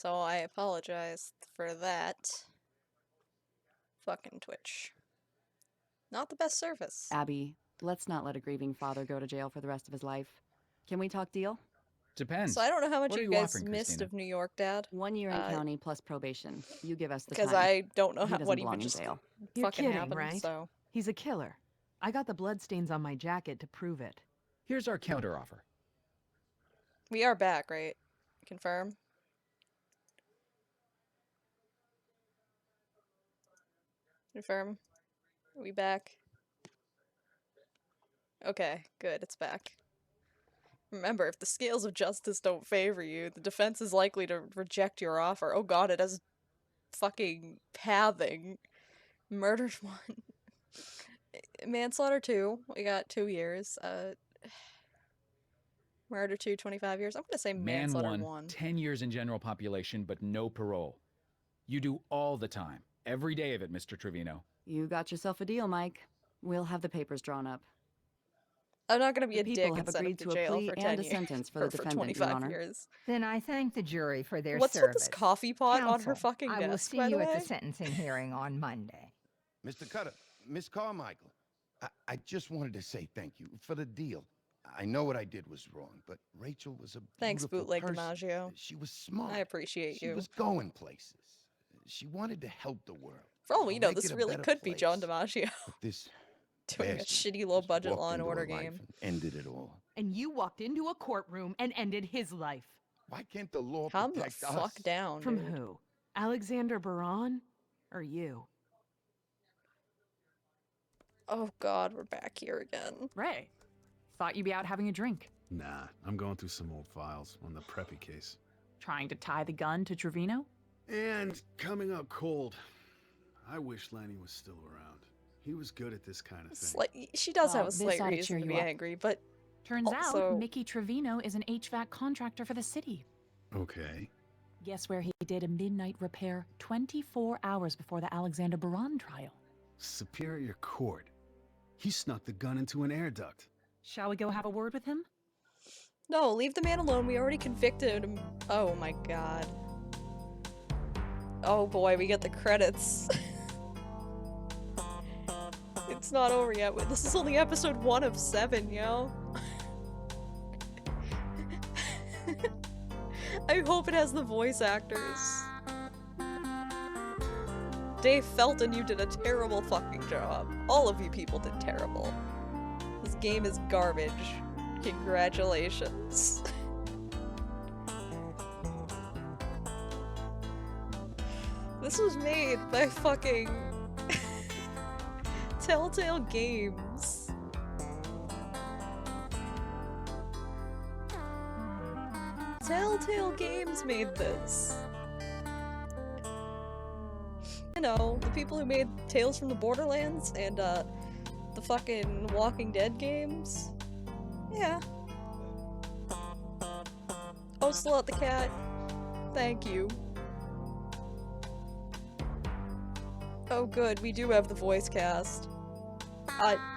So I apologize for that. Fucking Twitch. Not the best service. Abby, let's not let a grieving father go to jail for the rest of his life. Can we talk deal? Depends. So I don't know how much What are you you guys offering, missed Christina? of New York, Dad. 1 year in county plus probation. You give us the Because time. I don't know He how, doesn't what belong even in just jail. You're fucking kidding, happened, right? so... He's a killer. I got the bloodstains on my jacket to prove it. Here's our counteroffer. We are back, right? Confirm? Confirm? Are we back? Okay, good, it's back. Remember, if the scales of justice don't favor you, the defense is likely to reject your offer. Oh god, it has fucking pathing. Murdered 1. Manslaughter 2, we got 2 years. Murder 2, 25 years. I'm gonna say Man manslaughter 1, 1. 10 years in general population, but no parole. You do all the time. Every day of it, Mr. Trevino. You got yourself a deal, Mike. We'll have the papers drawn up. I'm not gonna be The a dick people and have send him agreed to to a jail plea for and 10 a years. sentence for or the for defendant, Your 25 Honor. years. Then I thank the jury for their What's service. with this coffee pot on her Counsel, fucking I desk, will see by the you at way? the sentencing hearing on Monday. Mr. Cutter, Miss Carmichael, I just wanted to say thank you for the deal. I know what I did was wrong, but Rachel was a Thanks, beautiful Bootleg person. DiMaggio. She was smart. I appreciate She you. was going places. She wanted to help the world. For all we know, make this it a really better could be John place. DiMaggio But this doing a bastard shitty low-budget walked Law and into her Order life game. and ended it all. And you walked into a courtroom and ended his life. Why can't the law Calm the protect fuck us? down, From dude. who? Alexander Baron? Or you? Oh god, we're back here again. Ray, thought you'd be out having a drink. Nah, I'm going through some old files on the Preppy case. Trying to tie the gun to Trevino? And coming up cold. I wish Lenny was still around. He was good at this kind of thing. She does have Well, a this slight ought to reason cheer to you be up. angry, but Turns Also- out Mickey Trevino is an HVAC contractor for the city. Okay. Guess where he did a midnight repair 24 hours before the Alexander Baron trial. Superior Court. He snuck the gun into an air duct. Shall we go have a word with him? no, leave the man alone. We already convicted him. Oh my god. Oh boy, we get the credits. It's not over yet. This is only episode 1 of 7, yo. I hope it has the voice actors. Dave Felton, you did a terrible fucking job. All of you people did terrible. This game is garbage. Congratulations. This was made by fucking Telltale Games. Telltale Games made this. You know, the people who made Tales from the Borderlands and the fucking Walking Dead games. Yeah. Oh, Slot the Cat. Thank you. Oh good, we do have the voice cast.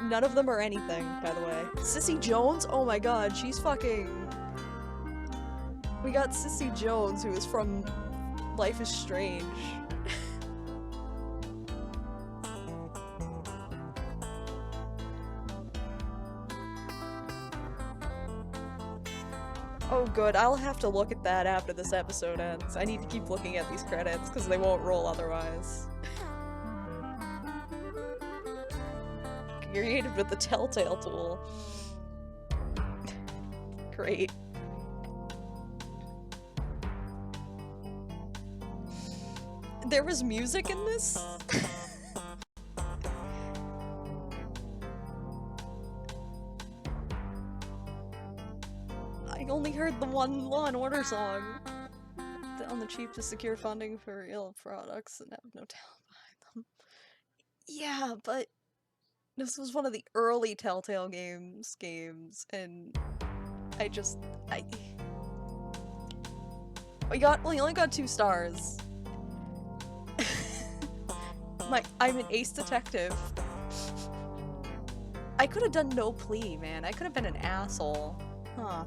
None of them are anything, by the way. Sissy Jones? Oh my god, she's fucking... We got Sissy Jones, who is from Life is Strange. Oh good, I'll have to look at that after this episode ends. I need to keep looking at these credits, because they won't roll otherwise. Created with the Telltale tool. Great. There was music in this? I only heard the one Law and Order song. On the cheap to secure funding for ill products and have no talent behind them. Yeah, but this was one of the early Telltale games, and we only got 2 stars. I'm an ace detective. I could have done no plea, man. I could have been an asshole. Huh.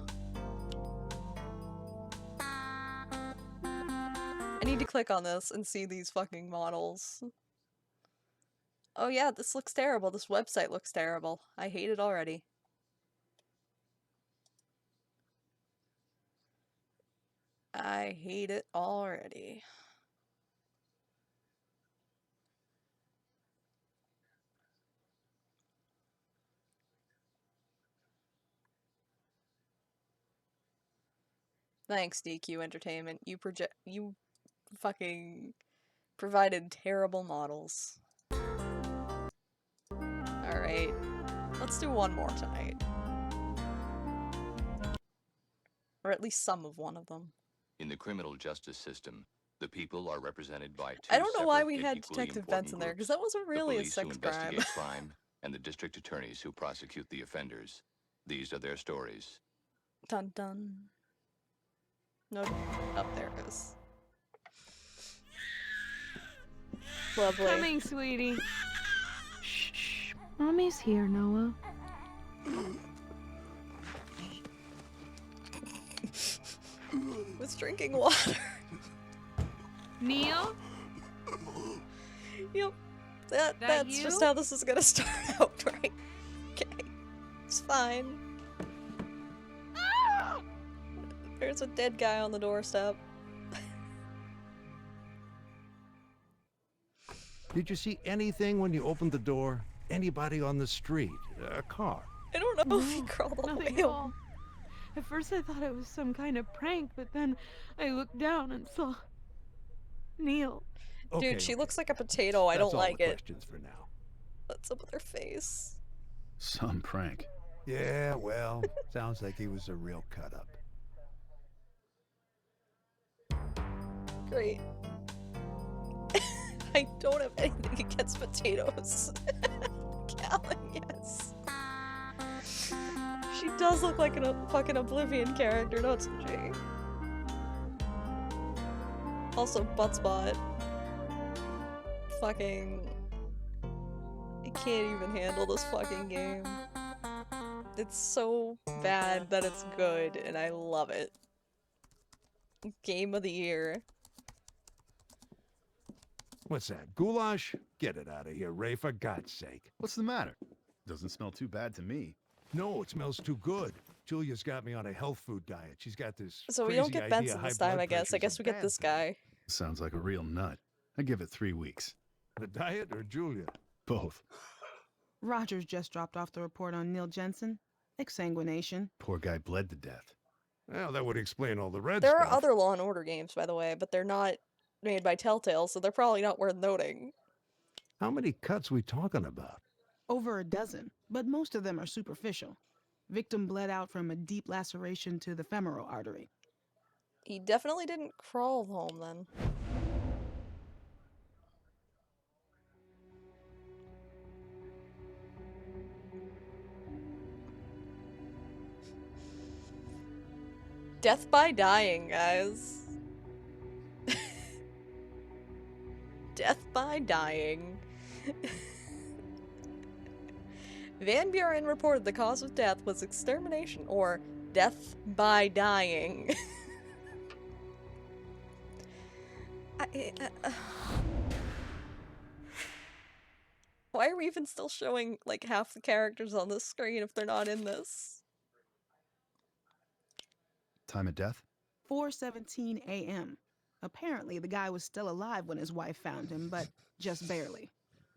need to click on this and see these fucking models. Oh yeah, this looks terrible. This website looks terrible. I hate it already. I hate it already. Thanks, DQ Entertainment. You fucking provided terrible models. Alright. Let's do one more tonight. Or at least some of one of them. In the criminal justice system, the people are represented by two I don't know why separate we yet had equally Detective important Benson there, because groups. that wasn't really The a police who sex crime. investigate crime and the district attorneys who prosecute the offenders. These are their stories. Dun dun. No. Oh, there it is. Lovely. Coming, sweetie. Shh, shh. Mommy's here, Noah. Was drinking water. Neil? Yep. That That's just you? how this is gonna start out, right? Okay. It's fine. There's a dead guy on the doorstep. Did you see anything when you opened the door? Anybody on the street? A car? I don't know if he No, crawled all the nothing way at over. all. At first I thought it was some kind of prank, but then I looked down and saw Neil. Dude, she looks like a potato. I That's don't all like the it. questions for now. What's up with her face? Some prank. Yeah, well, sounds like he was a real cut-up. Great. I don't have anything against potatoes. Callan, yes. She does look like a fucking Oblivion character, doesn't she? Also, Buttspot. Fucking... I can't even handle this fucking game. It's so bad that it's good, and I love it. Game of the year. What's that, goulash? Get it out of here, Ray, for God's sake. What's the matter? Doesn't smell too bad to me. No, it smells too good. Julia's got me on a health food diet. She's got this So we don't crazy get idea Benson high this time, blood I guess. I pressure's a guess we get bad this thing. guy. Sounds like a real nut. I give it 3 weeks. The diet or Julia? Both. Rogers just dropped off the report on Neil Jensen. Exsanguination. Poor guy bled to death. Well, that would explain all the red There stuff. are other Law and Order games, by the way, but they're not made by Telltale, so they're probably not worth noting. How many cuts we talking about? Over a dozen, but most of them are superficial. Victim bled out from a deep laceration to the femoral artery. He definitely didn't crawl home then. Death by dying, guys. Death by dying. Van Buren reported the cause of death was extermination or death by dying. Why are we even still showing like half the characters on this screen if they're not in this? Time of death? 4:17 a.m. Apparently, the guy was still alive when his wife found him, but just barely.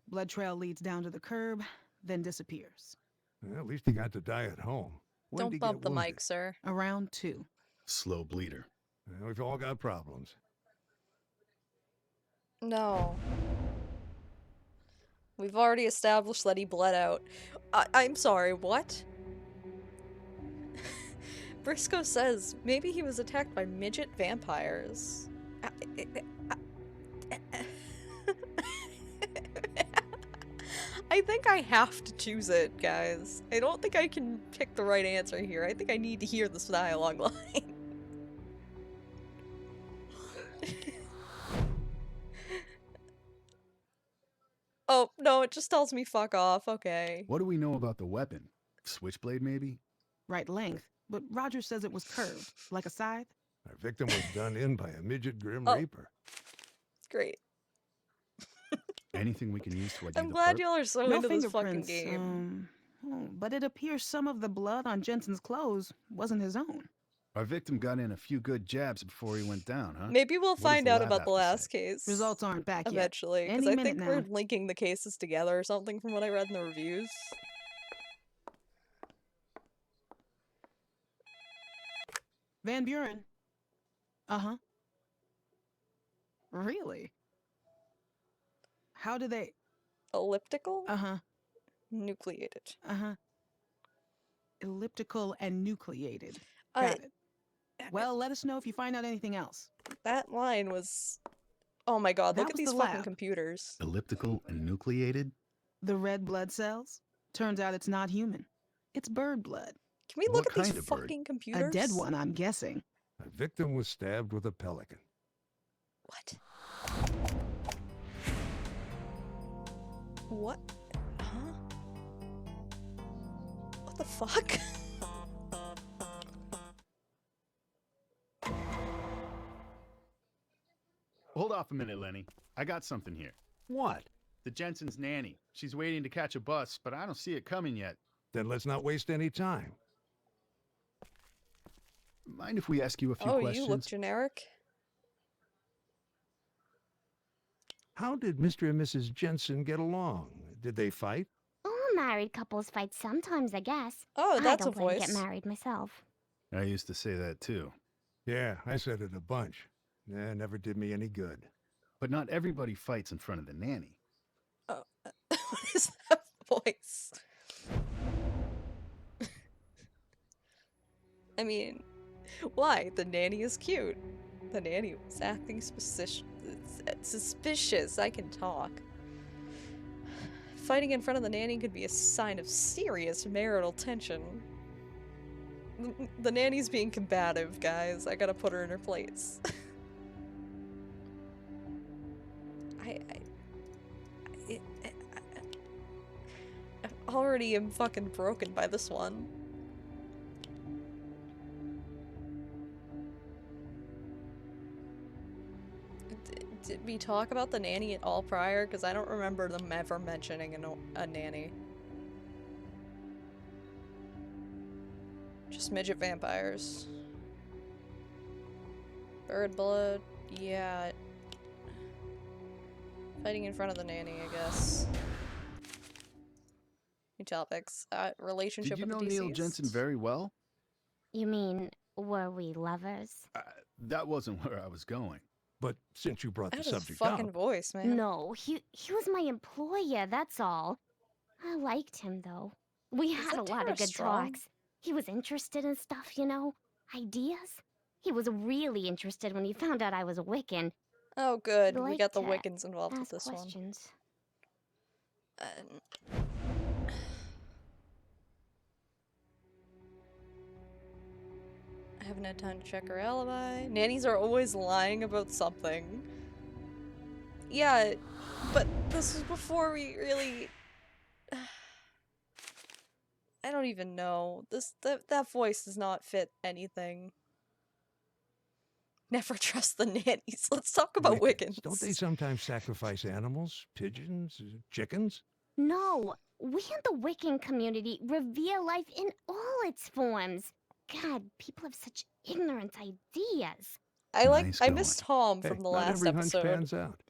Blood trail leads down to the curb, then disappears. Well, at least he got to die at home. When did he Don't bump get the wounded? mic, sir. Around 2. Slow bleeder. Well, we've all got problems. No. We've already established that he bled out. I'm sorry, what? Briscoe says maybe he was attacked by midget vampires. I think I have to choose it, guys. I don't think I can pick the right answer here. I think I need to hear this dialogue line. Oh, no, it just tells me fuck off. Okay. What do we know about the weapon? Switchblade, maybe? Right length, but Rogers says it was curved, like a scythe. Our victim was done in by a midget grim Oh. reaper. Great. Anything we can use to ID I'm the glad perp? y'all are so No into this fucking fingerprints. game. But it appears some of the blood on Jensen's clothes wasn't his own. Our victim got in a few good jabs before he went down, huh? Maybe we'll What does find the out lab about have the to last say? case. Results aren't back yet. Eventually, because Any I minute think we're now. linking the cases together or something from what I read in the reviews. Van Buren. Uh-huh. Really? How do they... Elliptical? Uh-huh. Nucleated. Uh-huh. Elliptical and nucleated. I- Got it. Well, let us know if you find out anything else. That line was... Oh my god, That look at was these the fucking lab. computers. Elliptical and nucleated? The red blood cells? Turns out it's not human. It's bird blood. Can we What look at these kind of bird? fucking computers? A dead one, I'm guessing. A victim was stabbed with a pelican. What? What? Huh? What the fuck? Hold off a minute, Lenny. I got something here. What? The Jensen's nanny. She's waiting to catch a bus, but I don't see it coming yet. Then let's not waste any time. Mind if we ask you a few Oh, questions? you look generic. How did Mr. and Mrs. Jensen get along? Did they fight? All married couples fight sometimes, I guess. Oh, that's I a don't want to voice. get married myself. I used to say that too. Yeah, I said it a bunch. Never did me any good. But not everybody fights in front of the nanny. Oh, what is that voice? I mean, why? The nanny is cute. The nanny was acting suspicious. I can talk. Fighting in front of the nanny could be a sign of serious marital tension. The nanny's being combative, guys. I gotta put her in her place. I already am fucking broken by this one. Did we talk about the nanny at all prior? Because I don't remember them ever mentioning a nanny. Just midget vampires. Bird blood, yeah. Fighting in front of the nanny, I guess. New topics. Relationship Did you with know the deceased. Neil Jensen very well? You mean, were we lovers? That wasn't where I was going. But since you brought That the is subject fucking up, voice, man. No, he was my employer, that's all. I liked him, though. We had a lot of good talks. He was interested in stuff, you know? Ideas. He was really interested when he found out I was a Wiccan. Oh, good. I'd We like got the to Wiccans involved with ask this questions. one. I haven't had time to check her alibi. Nannies are always lying about something. Yeah, but this was before we really... I don't even know. That voice does not fit anything. Never trust the nannies. Let's talk about Wiccans. don't they sometimes sacrifice animals? Pigeons? Chickens? No, we in the Wiccan community revere life in all its forms. God, people have such ignorant ideas. I miss Tom from the not last every hunch episode. pans out.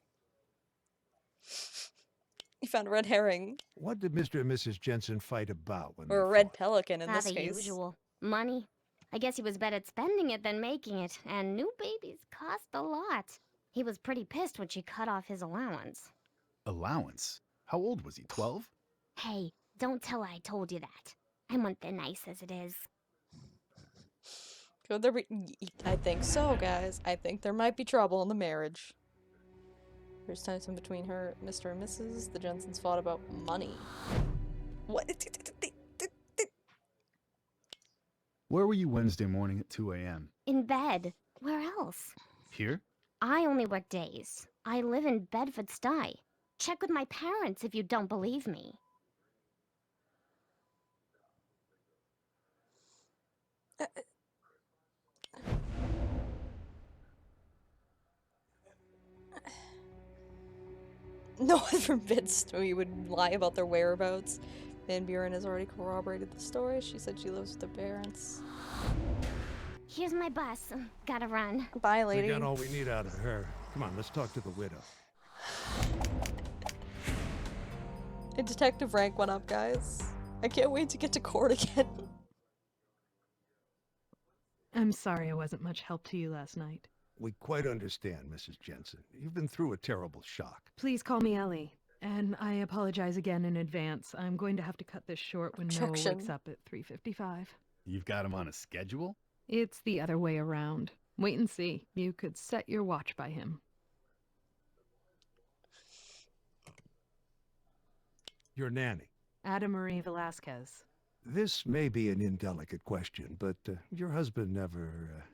He found a red herring. What did Mr. and Mrs. Jensen fight about when Or a red pelican in this The case. usual. Money. I guess he was better at spending it than making it, and new babies cost a lot. He was pretty pissed when she cut off his allowance. Allowance? How old was he, 12? Hey, don't tell I told you that. I want the nice as it is. Could there be... I think so, guys. I think there might be trouble in the marriage. There's tension between her, Mr. and Mrs. The Jensens fought about money. What? Where were you Wednesday morning at 2 a.m.? In bed. Where else? Here? I only work days. I live in Bedford-Stuy. Check with my parents if you don't believe me. No one forbids we would lie about their whereabouts. Van Buren has already corroborated the story. She said she lives with her parents. Here's my bus. Gotta run. Bye, lady. We got all we need out of her. Come on, let's talk to the widow. And detective rank went up, guys. I can't wait to get to court again. I'm sorry I wasn't much help to you last night. We quite understand, Mrs. Jensen. You've been through a terrible shock. Please call me Ellie. And I apologize again in advance. I'm going to have to cut this short when Noah Objection. wakes up at 3:55. You've got him on a schedule? It's the other way around. Wait and see. You could set your watch by him. Your nanny. Ada Marie Velasquez. This may be an indelicate question, but your husband never...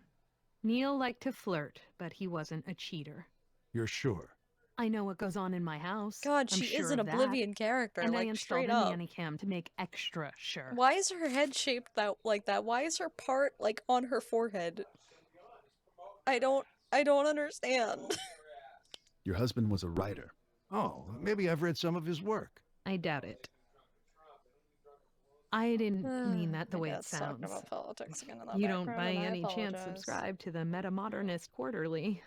Neil liked to flirt, but he wasn't a cheater. You're sure? I know what goes on in my house. God, I'm she sure is an of that. Oblivion character, And I like, installed straight a up. nanny cam to make extra sure. Why is her head shaped like that? Why is her part, like, on her forehead? I don't understand. Your husband was a writer. Oh, maybe I've read some of his work. I doubt it. I didn't mean that the My way it dad's talking sounds. about politics again in the You don't by background, and I any chance apologize. subscribe to the Metamodernist Quarterly.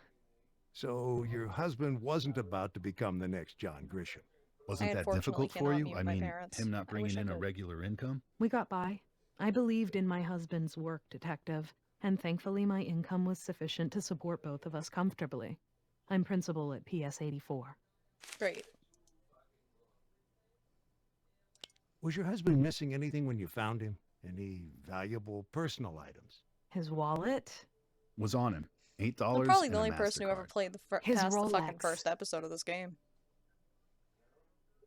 So your husband wasn't about to become the next John Grisham. Wasn't that unfortunately difficult for cannot you? meet I my mean, parents. him not I wish bringing I in a could. regular income? We got by. I believed in my husband's work, detective, and thankfully my income was sufficient to support both of us comfortably. I'm principal at PS 84. Great. Was your husband missing anything when you found him? Any valuable personal items? His wallet? Was on him. $8 I'm probably and the a only person who ever MasterCard. played His past the fucking Rolex. first episode of this game.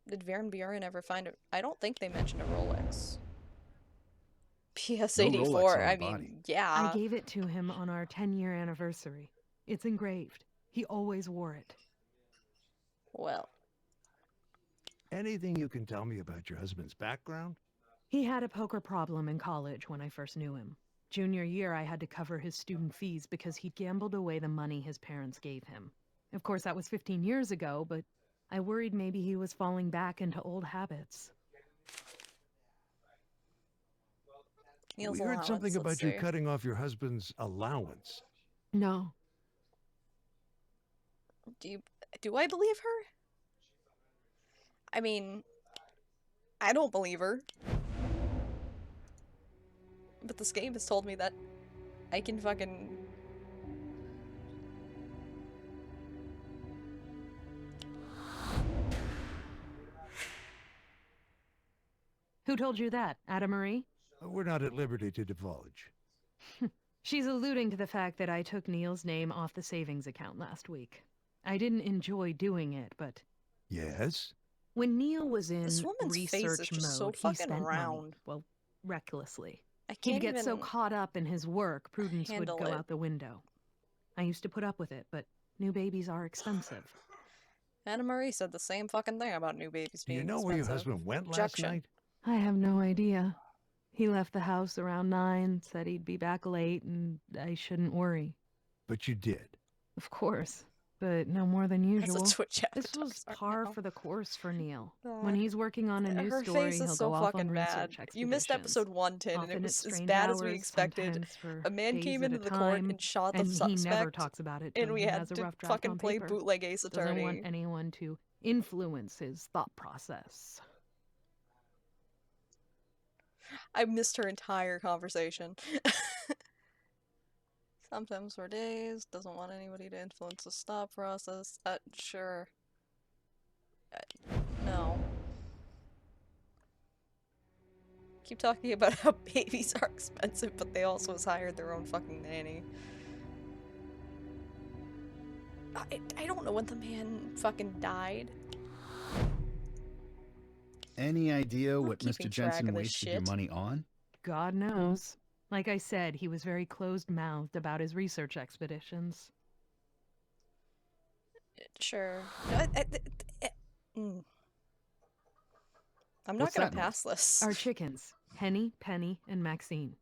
Did Van Buren ever find it? I don't think they mentioned a Rolex. PS No 84. Rolex on I the mean, body. yeah. I gave it to him on our 10-year anniversary. It's engraved. He always wore it. Well, Anything you can tell me about your husband's background? He had a poker problem in college when I first knew him. Junior year, I had to cover his student fees because he'd gambled away the money his parents gave him. Of course, that was 15 years ago, but I worried maybe he was falling back into old habits. Neil's We heard something allowance, let's about you see. cutting off your husband's allowance. No. Do I believe her? I mean, I don't believe her. But this game has told me that I can fucking... Who told you that? Ada Marie? We're not at liberty to divulge. She's alluding to the fact that I took Neil's name off the savings account last week. I didn't enjoy doing it, but Yes? when Neil was in This woman's face is research just so mode, he fucking spent money, round. well, recklessly. I He'd can't get so even caught up in his work, prudence would handle go it. out the window. I used to put up with it, but new babies are expensive. Anna Marie said the same fucking thing about new babies Do being you know where your expensive. husband went last Objection. night? I have no idea. He left the house around 9, said he'd be back late, and I shouldn't worry. But you did. Of course, but no more than That's usual. a Twitch This avatar, was sorry, par now. for the course for Neil. God. When he's working on a new Her story, face he'll is so go off on fucking bad. research You missed expeditions. episode 1, Tin, and Often it at was as strange bad as we hours, expected. sometimes for A man days came at into a the court time, and shot the and he never suspect, talks about it. and we doesn't had has a to rough draft fucking on play paper. bootleg Ace Doesn't want Attorney. anyone to influence his thought process. I missed her entire conversation. Sometimes for days, doesn't want anybody to influence the thought process. Sure. No. Keep talking about how babies are expensive, but they also has hired their own fucking nanny. I don't know when the man fucking died. Any idea what keeping Mr. track Jensen of this wasted your shit. money on? God knows. Like I said, he was very closed-mouthed about his research expeditions. Sure. I'm not What's gonna that noise? pass this. Our chickens, Henny, Penny, and Maxine.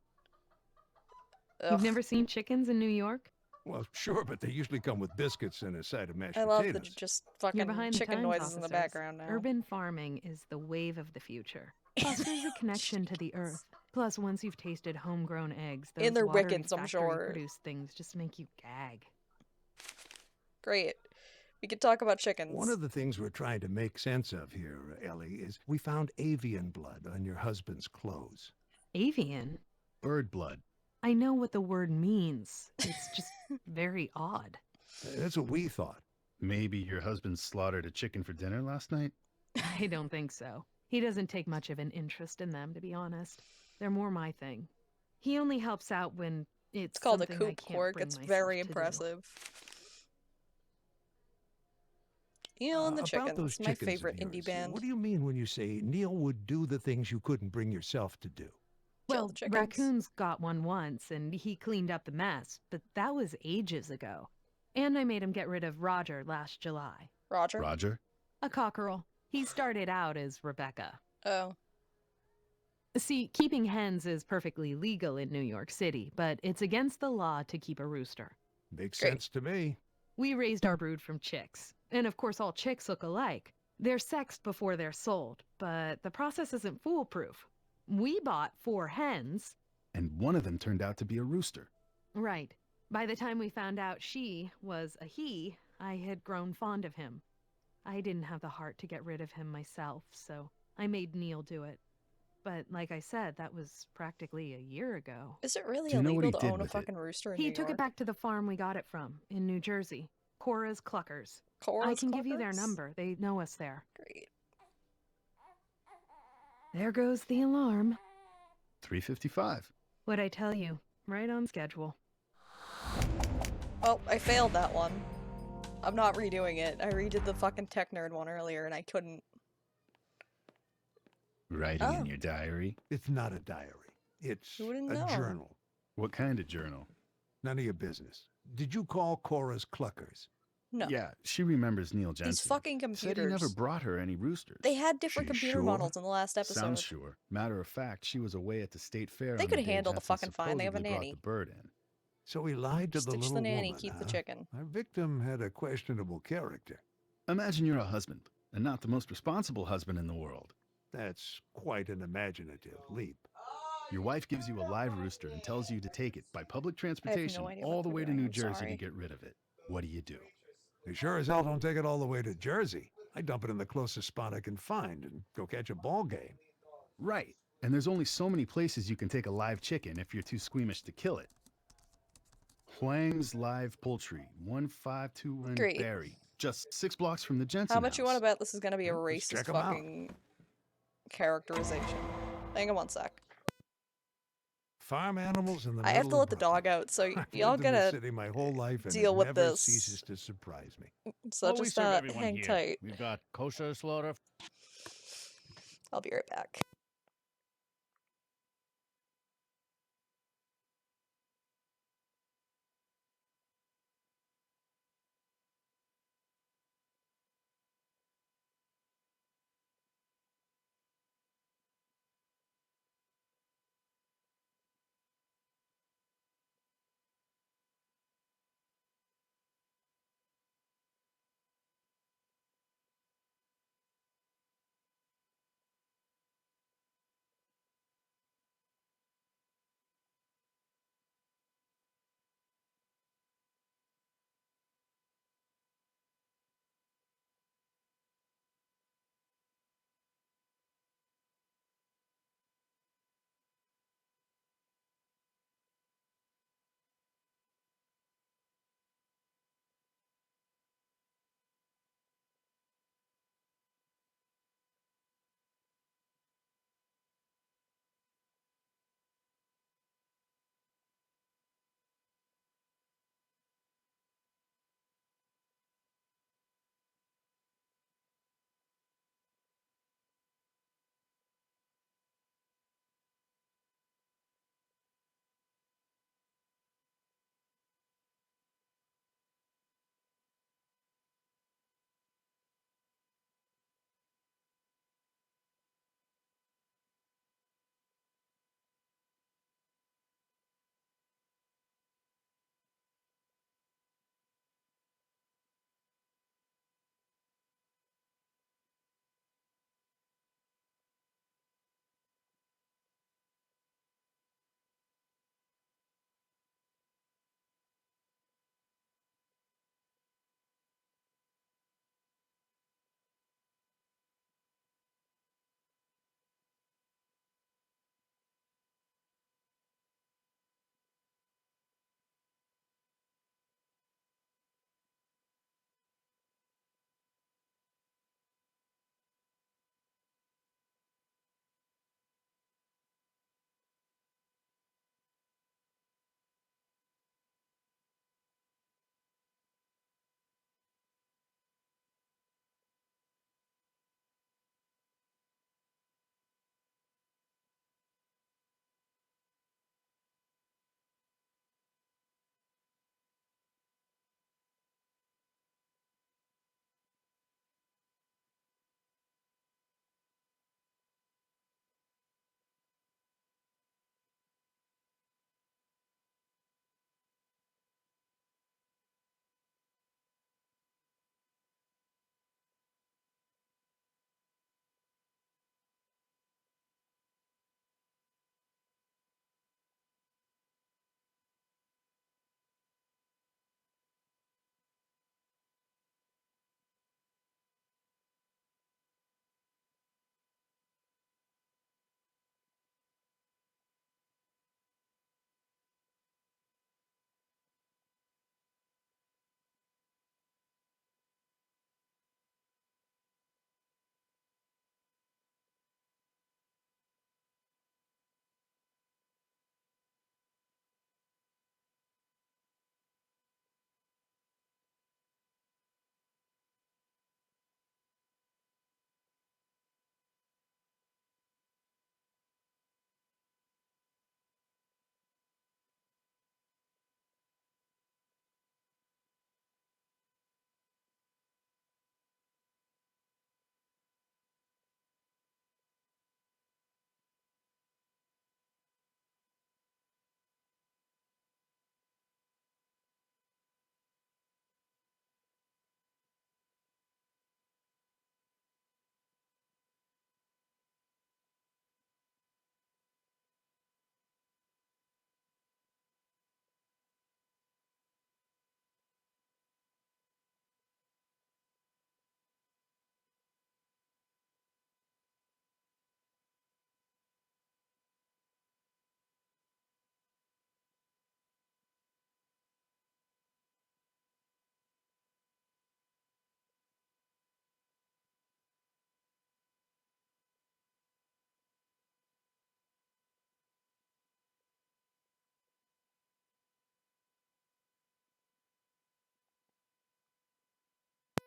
Ugh. You've never seen chickens in New York? Well, sure, but they usually come with biscuits and a side of mashed I love potatoes. the just You're fucking behind the chicken times, noises in the officers. background now. Urban farming is the wave of the future. Plus, there's a connection to the earth. Plus, once you've tasted homegrown eggs, those And they're watery Wiccans, I'm sure. factory-produced things just make you gag. Great. We could talk about chickens. One of the things we're trying to make sense of here, Ellie, is we found avian blood on your husband's clothes. Avian? Bird blood. I know what the word means. It's just very odd. That's what we thought. Maybe your husband slaughtered a chicken for dinner last night? I don't think so. He doesn't take much of an interest in them, to be honest. They're more my thing. He only helps out when it's called a something I coop can't cork. bring It's myself very to do. impressive. Neil and the About those Chickens, my chickens of favorite indie yours, band. What do you mean when you say Neil would do the things you couldn't bring yourself to do? Kill Well, the chickens. Raccoon's got one once, and he cleaned up the mess, but that was ages ago. And I made him get rid of Roger last July. Roger? Roger? A cockerel. He started out as Rebecca. Oh. See, keeping hens is perfectly legal in New York City, but it's against the law to keep a rooster. Makes Great. sense to me. We raised our brood from chicks. And of course, all chicks look alike. They're sexed before they're sold, but the process isn't foolproof. We bought 4 hens. And one of them turned out to be a rooster. Right. By the time we found out she was a he, I had grown fond of him. I didn't have the heart to get rid of him myself, so I made Neil do it. But like I said, that was practically a year ago. Is it really Do you know what illegal he to did own a with it? fucking rooster in He New took York? it back to the farm we got it from, in New Jersey. Cora's Cluckers. I Cora's can give you their Cluckers? number. They know us there. Great. There goes the alarm. 3:55. What'd I tell you? Right on schedule. Well, I failed that one. I'm not redoing it. I redid the fucking Tech Nerd one earlier and I couldn't. Writing Oh. in your diary? It's not a diary. It's Who wouldn't a know? journal. What kind of journal? None of your business. Did you call Cora's Cluckers? No. Yeah, she remembers Neil Jensen. These fucking Said he computers. never brought her any roosters. They had different She's computer sure? models in the last episode. Sounds sure. Matter of fact, she was away at the state fair. They on could the day handle the Jensen fucking fine. They have a supposedly brought nanny. the bird in. So he lied to the Stitch little the nanny, woman, keep the huh? chicken. Our victim had a questionable character. Imagine you're a husband, and not the most responsible husband in the world. That's quite an imaginative leap. Your wife gives you a live rooster and tells you to take it by public I have transportation no idea all what the they're way to doing. New I'm Jersey sorry. to get rid of it. What do? You sure as hell don't take it all the way to Jersey. I dump it in the closest spot I can find and go catch a ball game. Right. And there's only so many places you can take a live chicken if you're too squeamish to kill it. Huang's Live Poultry, 1521 Great. Barry, just 6 blocks from the Jensen How much you want to house. bet this is gonna be a Let's racist check 'em out. fucking characterization? Hang on one sec. Farm animals in the I have to middle let of the Brooklyn. dog out, so I've y'all lived in this gotta city my whole life, and deal it with never this. ceases to surprise me. So just hang tight. We've got kosher slaughter. I'll be right back.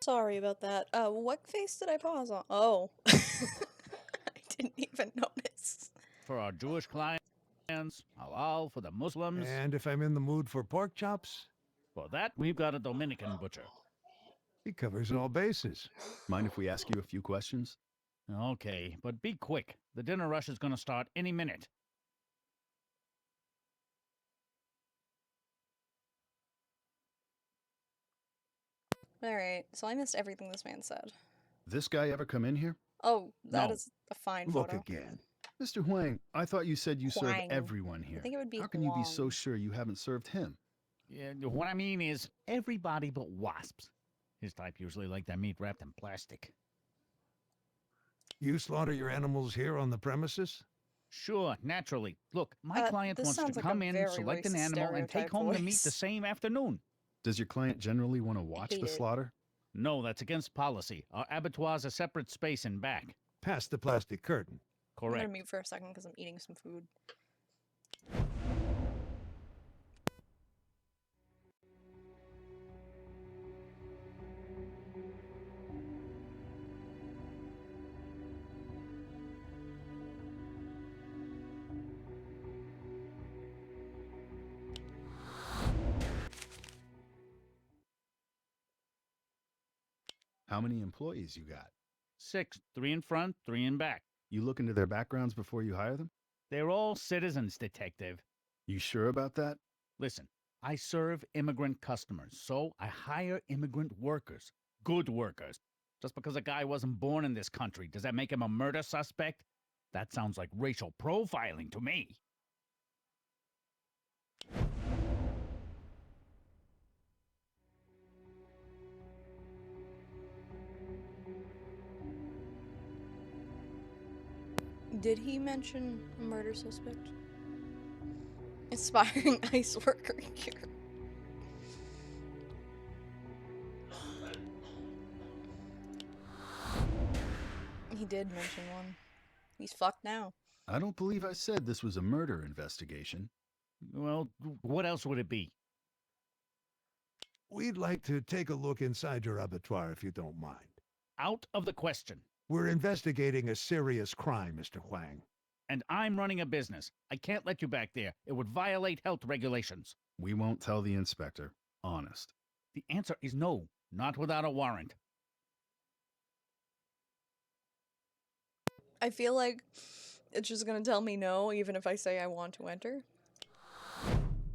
Sorry about that. What face did I pause on? Oh. I didn't even notice. For our Jewish clients, halal for the Muslims. And if I'm in the mood for pork chops? For that, we've got a Dominican butcher. He covers all bases. Mind if we ask you a few questions? Okay, but be quick. The dinner rush is gonna start any minute. Alright, so I missed everything this man said. This guy ever come in here? Oh, that No. is a fine Look photo. again. Mr. Huang, I thought you said you serve Huang. everyone here. I think it would be How can you be so Huang. sure you haven't served him? Yeah, what I mean is everybody but wasps. His type usually like their meat wrapped in plastic. You slaughter your animals here on the premises? Sure, naturally. Look, my client this wants sounds to like a come in, very select an racist animal, and take stereotype home the meat voice. the same afternoon. Does your client generally want to watch hate the it. slaughter? No, that's against policy. Our abattoir's a separate space in back. Past the plastic curtain. I'm Correct. gonna mute for a second because I'm eating some food. How many employees you got? 6, 3 in front, 3 in back. You look into their backgrounds before you hire them? They're all citizens, detective. You sure about that? Listen, I serve immigrant customers, so I hire immigrant workers. Good workers. Just because a guy wasn't born in this country, does that make him a murder suspect? That sounds like racial profiling to me. Did he mention a murder suspect? Aspiring ice worker here. He did mention one. He's fucked now. I don't believe I said this was a murder investigation. Well, what else would it be? We'd like to take a look inside your abattoir if you don't mind. Out of the question. We're investigating a serious crime, Mr. Huang. And I'm running a business. I can't let you back there. It would violate health regulations. We won't tell the inspector. Honest. The answer is no, not without a warrant. I feel like it's just gonna tell me no, even if I say I want to enter.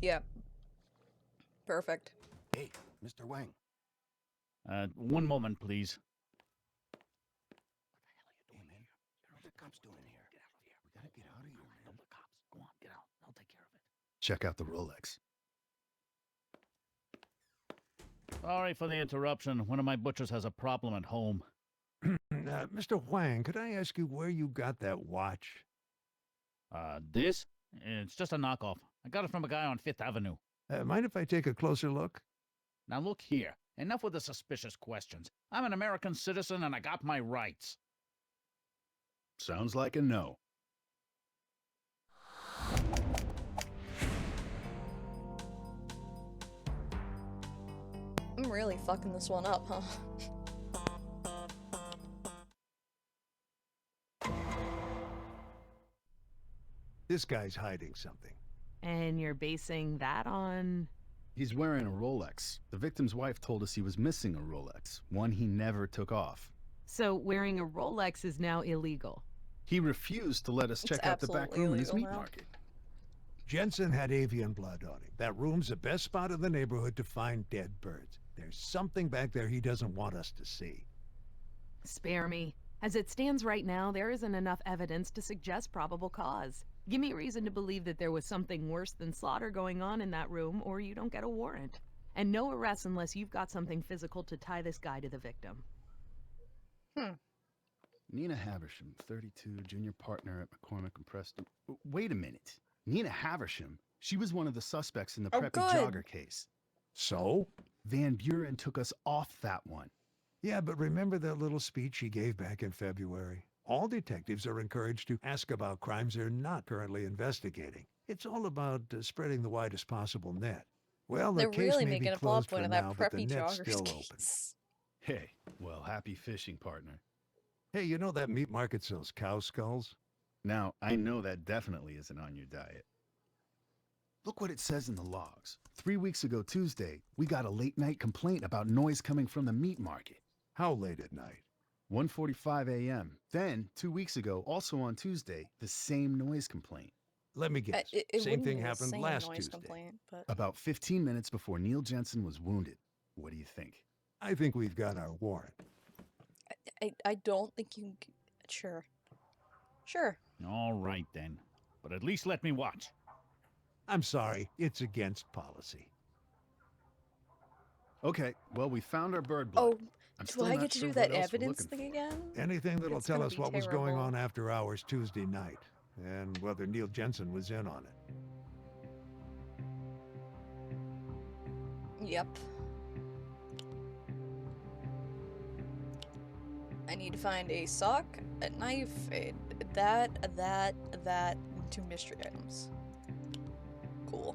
Yeah. Perfect. Hey, Mr. Wang. One moment, please. Hey, man. What are the cops doing here? Get out of here. We gotta get out of here, man. Tell the cops. Go on, get out. I'll take care of it. Check out the Rolex. Sorry for the interruption. One of my butchers has a problem at home. Mr. Huang, could I ask you where you got that watch? This? It's just a knockoff. I got it from a guy on 5th Avenue. Mind if I take a closer look? Now look here. Enough with the suspicious questions. I'm an American citizen and I got my rights. Sounds like a no. I'm really fucking this one up, huh? This guy's hiding something. And you're basing that on... He's wearing a Rolex. The victim's wife told us he was missing a Rolex, one he never took off. So wearing a Rolex is now illegal. He refused to let us It's check out the back absolutely room in his illegal meat now. market. Jensen had avian blood on him. That room's the best spot in the neighborhood to find dead birds. There's something back there he doesn't want us to see. Spare me. As it stands right now, there isn't enough evidence to suggest probable cause. Give me reason to believe that there was something worse than slaughter going on in that room, or you don't get a warrant. And no arrests unless you've got something physical to tie this guy to the victim. Nina Haversham, 32, junior partner at McCormick and Preston. Wait a minute. Nina Haversham? She was one of the suspects in the Oh, preppy good. jogger case. So? Van Buren took us off that one. Yeah, but remember that little speech he gave back in February? All detectives are encouraged to ask about crimes they're not currently investigating. It's all about spreading the widest possible net. Well, the They're case really may making be a plot closed point for of that now, but the preppy net's joggers still case. open. Hey, Well, happy fishing, partner. Hey, you know that meat market sells cow skulls? Now, I know that definitely isn't on your diet. Look what it says in the logs. 3 weeks ago Tuesday, we got a late-night complaint about noise coming from the meat market. How late at night? 1:45 a.m. Then, 2 weeks ago, also on Tuesday, the same noise complaint. Let me guess. It Same wouldn't thing be the happened same last noise Tuesday. complaint, but About 15 minutes before Neil Jensen was wounded. What do you think? I think we've got our warrant. I don't think you can... Sure. Sure. All right, then. But at least let me watch. I'm sorry, it's against policy. Okay, well, we found our bird blood. Oh, I'm do still I not get to sure do what that else we're evidence looking thing for. again? Anything that'll It's tell gonna us be what was going terrible. on after hours Tuesday night, and whether Neil Jensen was in on it. Yep. I need to find a sock, a knife, that, and 2 mystery items. Cool.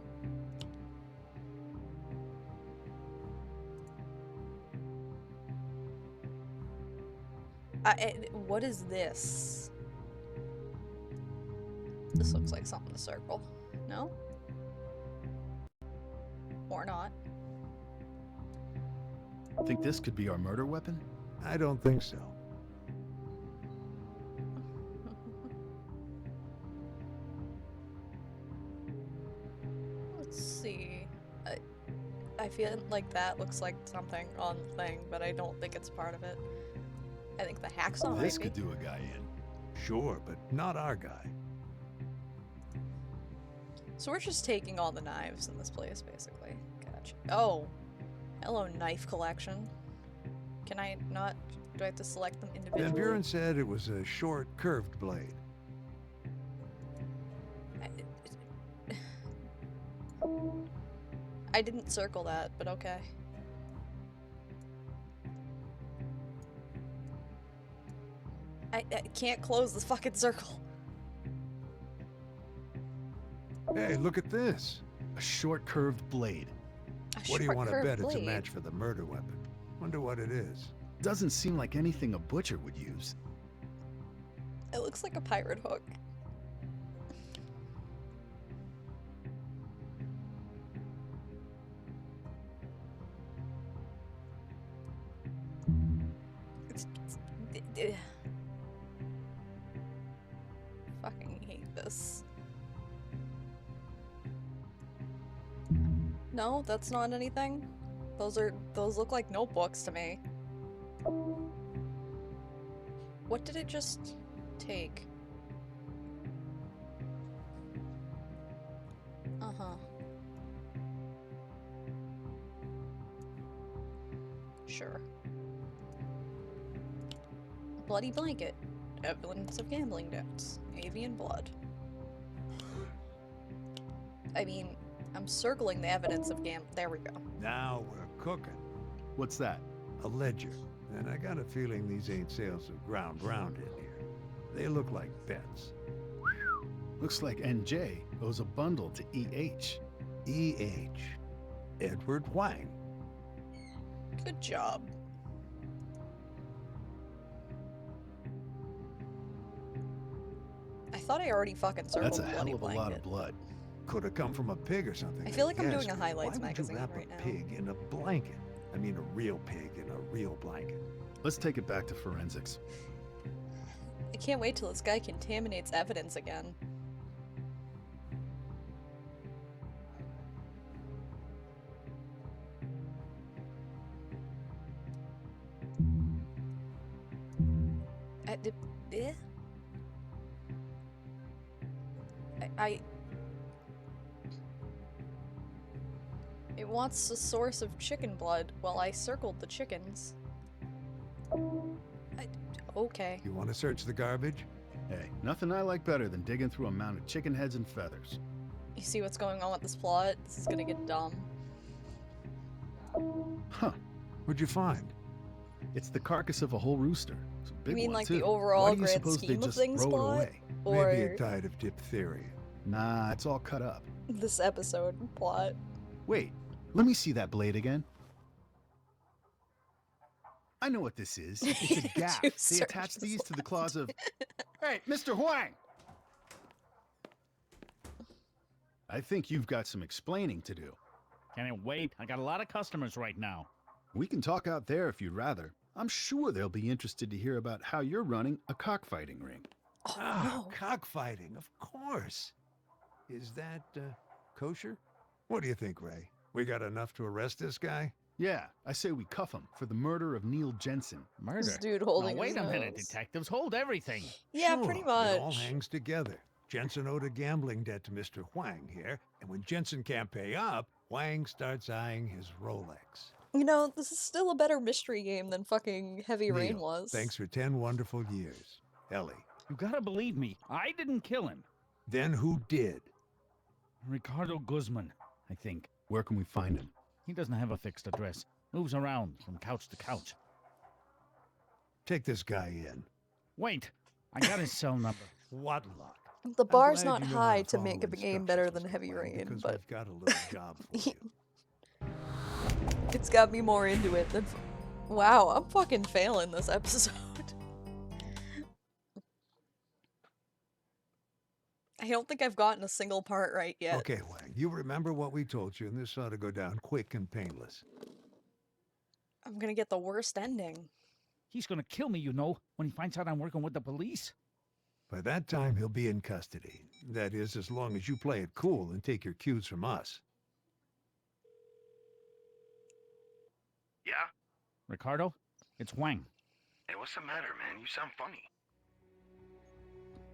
What is this? This looks like something to circle. No? Or not. Think this could be our murder weapon? I don't think so. Let's see. I feel like that looks like something on the thing, but I don't think it's part of it. I think the hacksaw This might could be. do a guy in. Sure, but not our guy. So we're just taking all the knives in this place, basically. Gotcha. Oh. Hello, knife collection. Can I not... Do I have to select them Van individually? Buren said it was a short, curved blade. I didn't circle that, but okay. I can't close this fucking circle. Hey, look at this. A short, curved blade. What do you want to bet it's a blade. match for the murder weapon? Wonder what it is. Doesn't seem like anything a butcher would use. It looks like a pirate hook. Fucking hate this. No, that's not anything. Those look like notebooks to me. What did it just take? Uh-huh. Sure. Bloody blanket. Evidence of gambling debts. Avian blood. I mean, I'm circling the evidence of there we go. Now we're cooking. What's that? A ledger. And I got a feeling these ain't sales of ground round in here. They look like bets. Looks like NJ owes a bundle to EH. EH. Edward Wang. Good job. I thought I already fucking circled That's a bloody hell of a blanket. lot of blood. Could have come from a pig or something. I feel like I'm guess, doing a but highlights why would magazine you wrap right a now. pig in a blanket? I mean, a real pig in a real blanket. Let's take it back to forensics. I can't wait till this guy contaminates evidence again. It wants a source of chicken blood. Well, I circled the chickens. Okay. You want to search the garbage? Hey, nothing I like better than digging through a mound of chicken heads and feathers. You see what's going on with this plot? This is gonna get dumb. Huh. What'd you find? It's the carcass of a whole rooster. It's a big You mean one, like too. the overall Why do you grand suppose they scheme of just things throw it plot? away? Or Maybe it died of diphtheria. Nah, it's all cut up. this episode plot? Wait, let me see that blade again. I know what this is. It's a gaff. Two They attach searches these to the left. claws of... Hey, Mr. Huang! I think you've got some explaining to do. Can it wait? I got a lot of customers right now. We can talk out there if you'd rather. I'm sure they'll be interested to hear about how you're running a cockfighting ring. Oh, no. Cockfighting, of course. Is that, kosher? What do you think, Ray? We got enough to arrest this guy? Yeah, I say we cuff him for the murder of Neil Jensen. Murder? This dude holding Now, wait his a minute, nose. detectives. Hold everything. Yeah, Sure, pretty It all much. hangs together. Jensen owed a gambling debt to Mr. Huang here, and when Jensen can't pay up, Huang starts eyeing his Rolex. You know, this is still a better mystery game than fucking Heavy Rain Neil, was. thanks for 10 wonderful years. Ellie, You gotta believe me. I didn't kill him. then who did? Ricardo Guzman, I think. Where can we find him? He doesn't have a fixed address. Moves around from couch to couch. Take this guy in. Wait, I got his cell number. What luck. The I'm bar's glad not you know how high to follow make a game instructions, better than Mr. Heavy Huang, Rain, because but we've got a little job for you. it's got me more into it than. Wow, I'm fucking failing this episode. I don't think I've gotten a single part right yet. Okay, Huang, you remember what we told you, and this ought to go down quick and painless. I'm gonna get the worst ending. He's gonna kill me, you know, when he finds out I'm working with the police. By that time, he'll be in custody. That is, as long as you play it cool and take your cues from us. Yeah? Ricardo, it's Huang. Hey, what's the matter, man? You sound funny.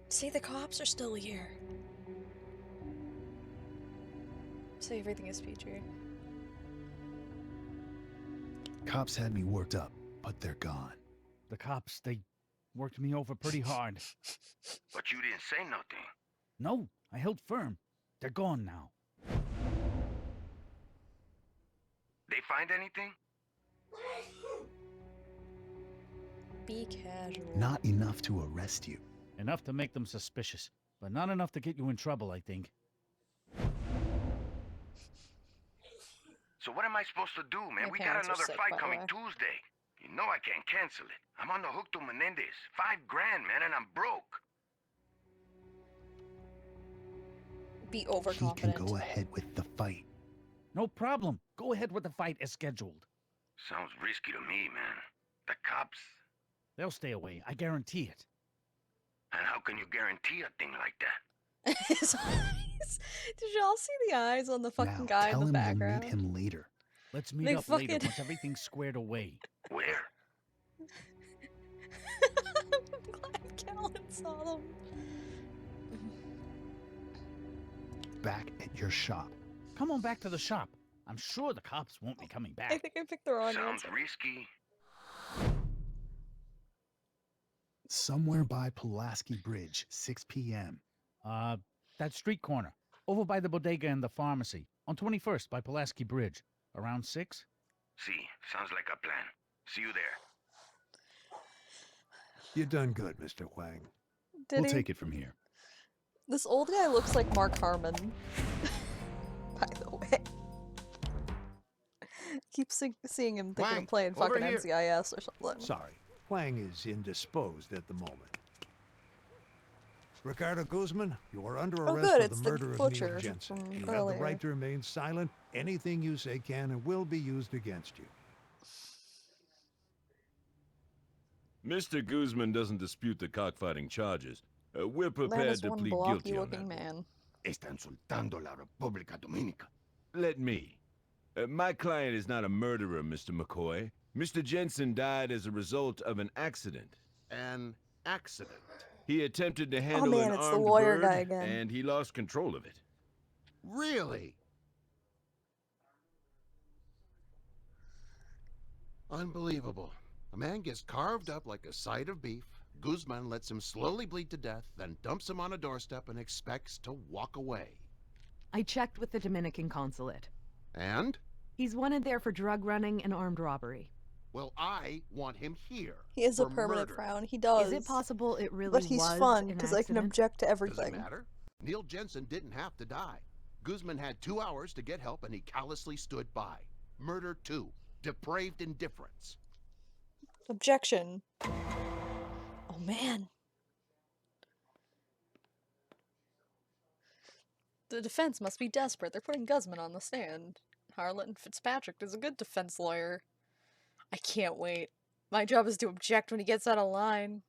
See, the cops are still here. Say everything is PG. Cops had me worked up, but they're gone. The cops, they worked me over pretty hard. But you didn't say nothing. No, I held firm. They're gone now. They find anything? Be casual. Not enough to arrest you. Enough to make them suspicious, but not enough to get you in trouble, I think. So what am I supposed to do, man? My We got parents are another sick, fight by the coming way. Tuesday. You know I can't cancel it. I'm on the hook to Menendez. $5,000, man, and I'm broke. Be He can overconfident. go ahead with the fight. No problem. Go ahead with the fight as scheduled. Sounds risky to me, man. The cops. They'll stay away. I guarantee it. And how can you guarantee a thing like that? His eyes. Did y'all see the eyes on the fucking Now, guy in tell the him background? you'll meet him later. Let's meet They up later fucking- once everything's squared away. Where? I'm glad Callan saw them. Back at your shop. Come on back to the shop. I'm sure the cops won't be coming I back. think I picked the wrong Sounds answer. risky. Somewhere by Pulaski Bridge, 6 p.m. That street corner. Over by the bodega and the pharmacy. On 21st by Pulaski Bridge. Around 6? See, sounds like a plan. See you there. You done good, Mr. Huang. Did We'll he? take it from here. This old guy looks like Mark Harmon. By the way. Keep seeing him thinking Wang, of playing over fucking here. NCIS or something. Sorry, Huang is indisposed at the moment. Ricardo Guzman, you are under Oh, arrest good, for it's the the murder of butcher Neil Jensen. from You have the earlier. right to remain silent. Anything you say can and will be used against you. Mr. Guzman doesn't dispute the cockfighting charges. We're That prepared is to one plead blocky guilty on looking that. man. Está insultando la República Dominicana. Let me. My client is not a murderer, Mr. McCoy. Mr. Jensen died as a result of an accident. An accident. He attempted to handle man, an it's the armed lawyer bird, guy again. and he lost control of it. Really? Unbelievable. A man gets carved up like a side of beef. Guzman lets him slowly bleed to death, then dumps him on a doorstep and expects to walk away. I checked with the Dominican consulate. And? He's wanted there for drug running and armed robbery. Well, I want him here. He has a for permanent murder. frown. He does. Is it possible it really But he's was fun an because I can accident? object to Does it everything. matter? Neil Jensen didn't have to die. Guzman had 2 hours to get help and he callously stood by. Murder 2. Depraved indifference. Objection. Oh man. The defense must be desperate. They're putting Guzman on the stand. Harlan Fitzpatrick is a good defense lawyer. I can't wait. My job is to object when he gets out of line.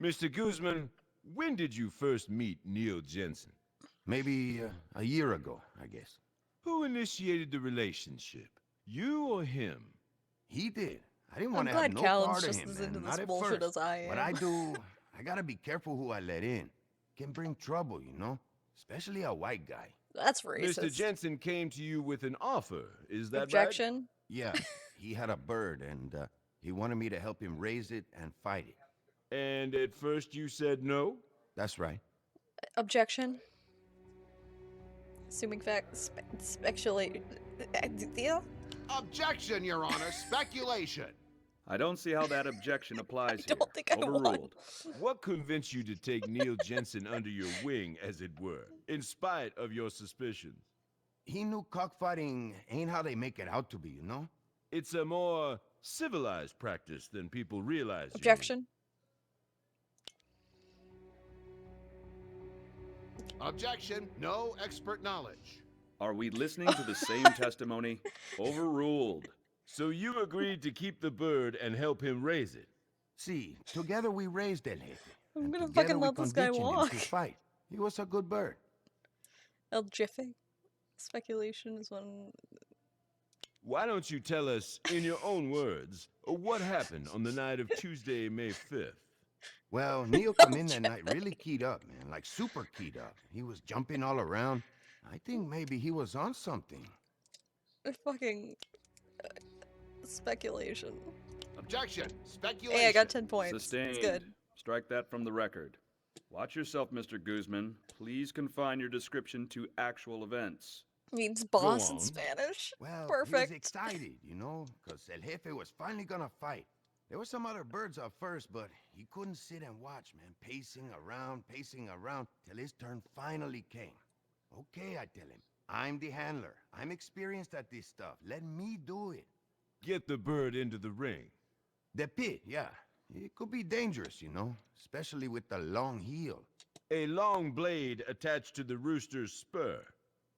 Mr. Guzman, when did you first meet Neil Jensen? Maybe a year ago, I guess. Who initiated the relationship? You or him? He did. I didn't I'm want to have glad no Callan's part of just him, as man. into this Not at bullshit first. as I What am. I do, I gotta be careful who I let in. Can bring trouble, you know? Especially a white guy. That's racist. Mr. Jensen came to you with an offer, is that Objection? right? Yeah, he had a bird, and he wanted me to help him raise it and fight it. And at first you said no? That's right. Objection? Assuming fact, speculate. Objection, Your Honor. Speculation. I don't see how that objection applies I don't think I won. Overruled. What convinced you to take Neil Jensen under your wing, as it were, in spite of your suspicions? He knew cockfighting ain't how they make it out to be, you know? It's a more civilized practice than people realize. you mean. Objection? Objection. No expert knowledge. Are we listening to the same testimony? Overruled. So you agreed to keep the bird and help him raise it? See, together we raised El Jefe. I'm and gonna together fucking we let this guy conditioned him walk. to fight. He was a good bird. El Jefe? Speculation is one. Why don't you tell us, in your own words, what happened on the night of Tuesday, May 5th? Well, Neil come in that night really keyed up, man, like super keyed up. He was jumping all around. I think maybe he was on something. Fucking. Speculation. Objection. Speculation. Hey, I got 10 points. Sustained. It's good. Strike that from the record. Watch yourself, Mr. Guzman. Please confine your description to actual events. Means boss in on. Spanish. Well, Perfect. he was excited, you know, because El Jefe was finally gonna fight. There were some other birds at first, but he couldn't sit and watch, man, pacing around, till his turn finally came. Okay, I tell him, I'm the handler. I'm experienced at this stuff. Let me do it. Get the bird into the ring. The pit, yeah. It could be dangerous, you know, especially with the long heel. A long blade attached to the rooster's spur.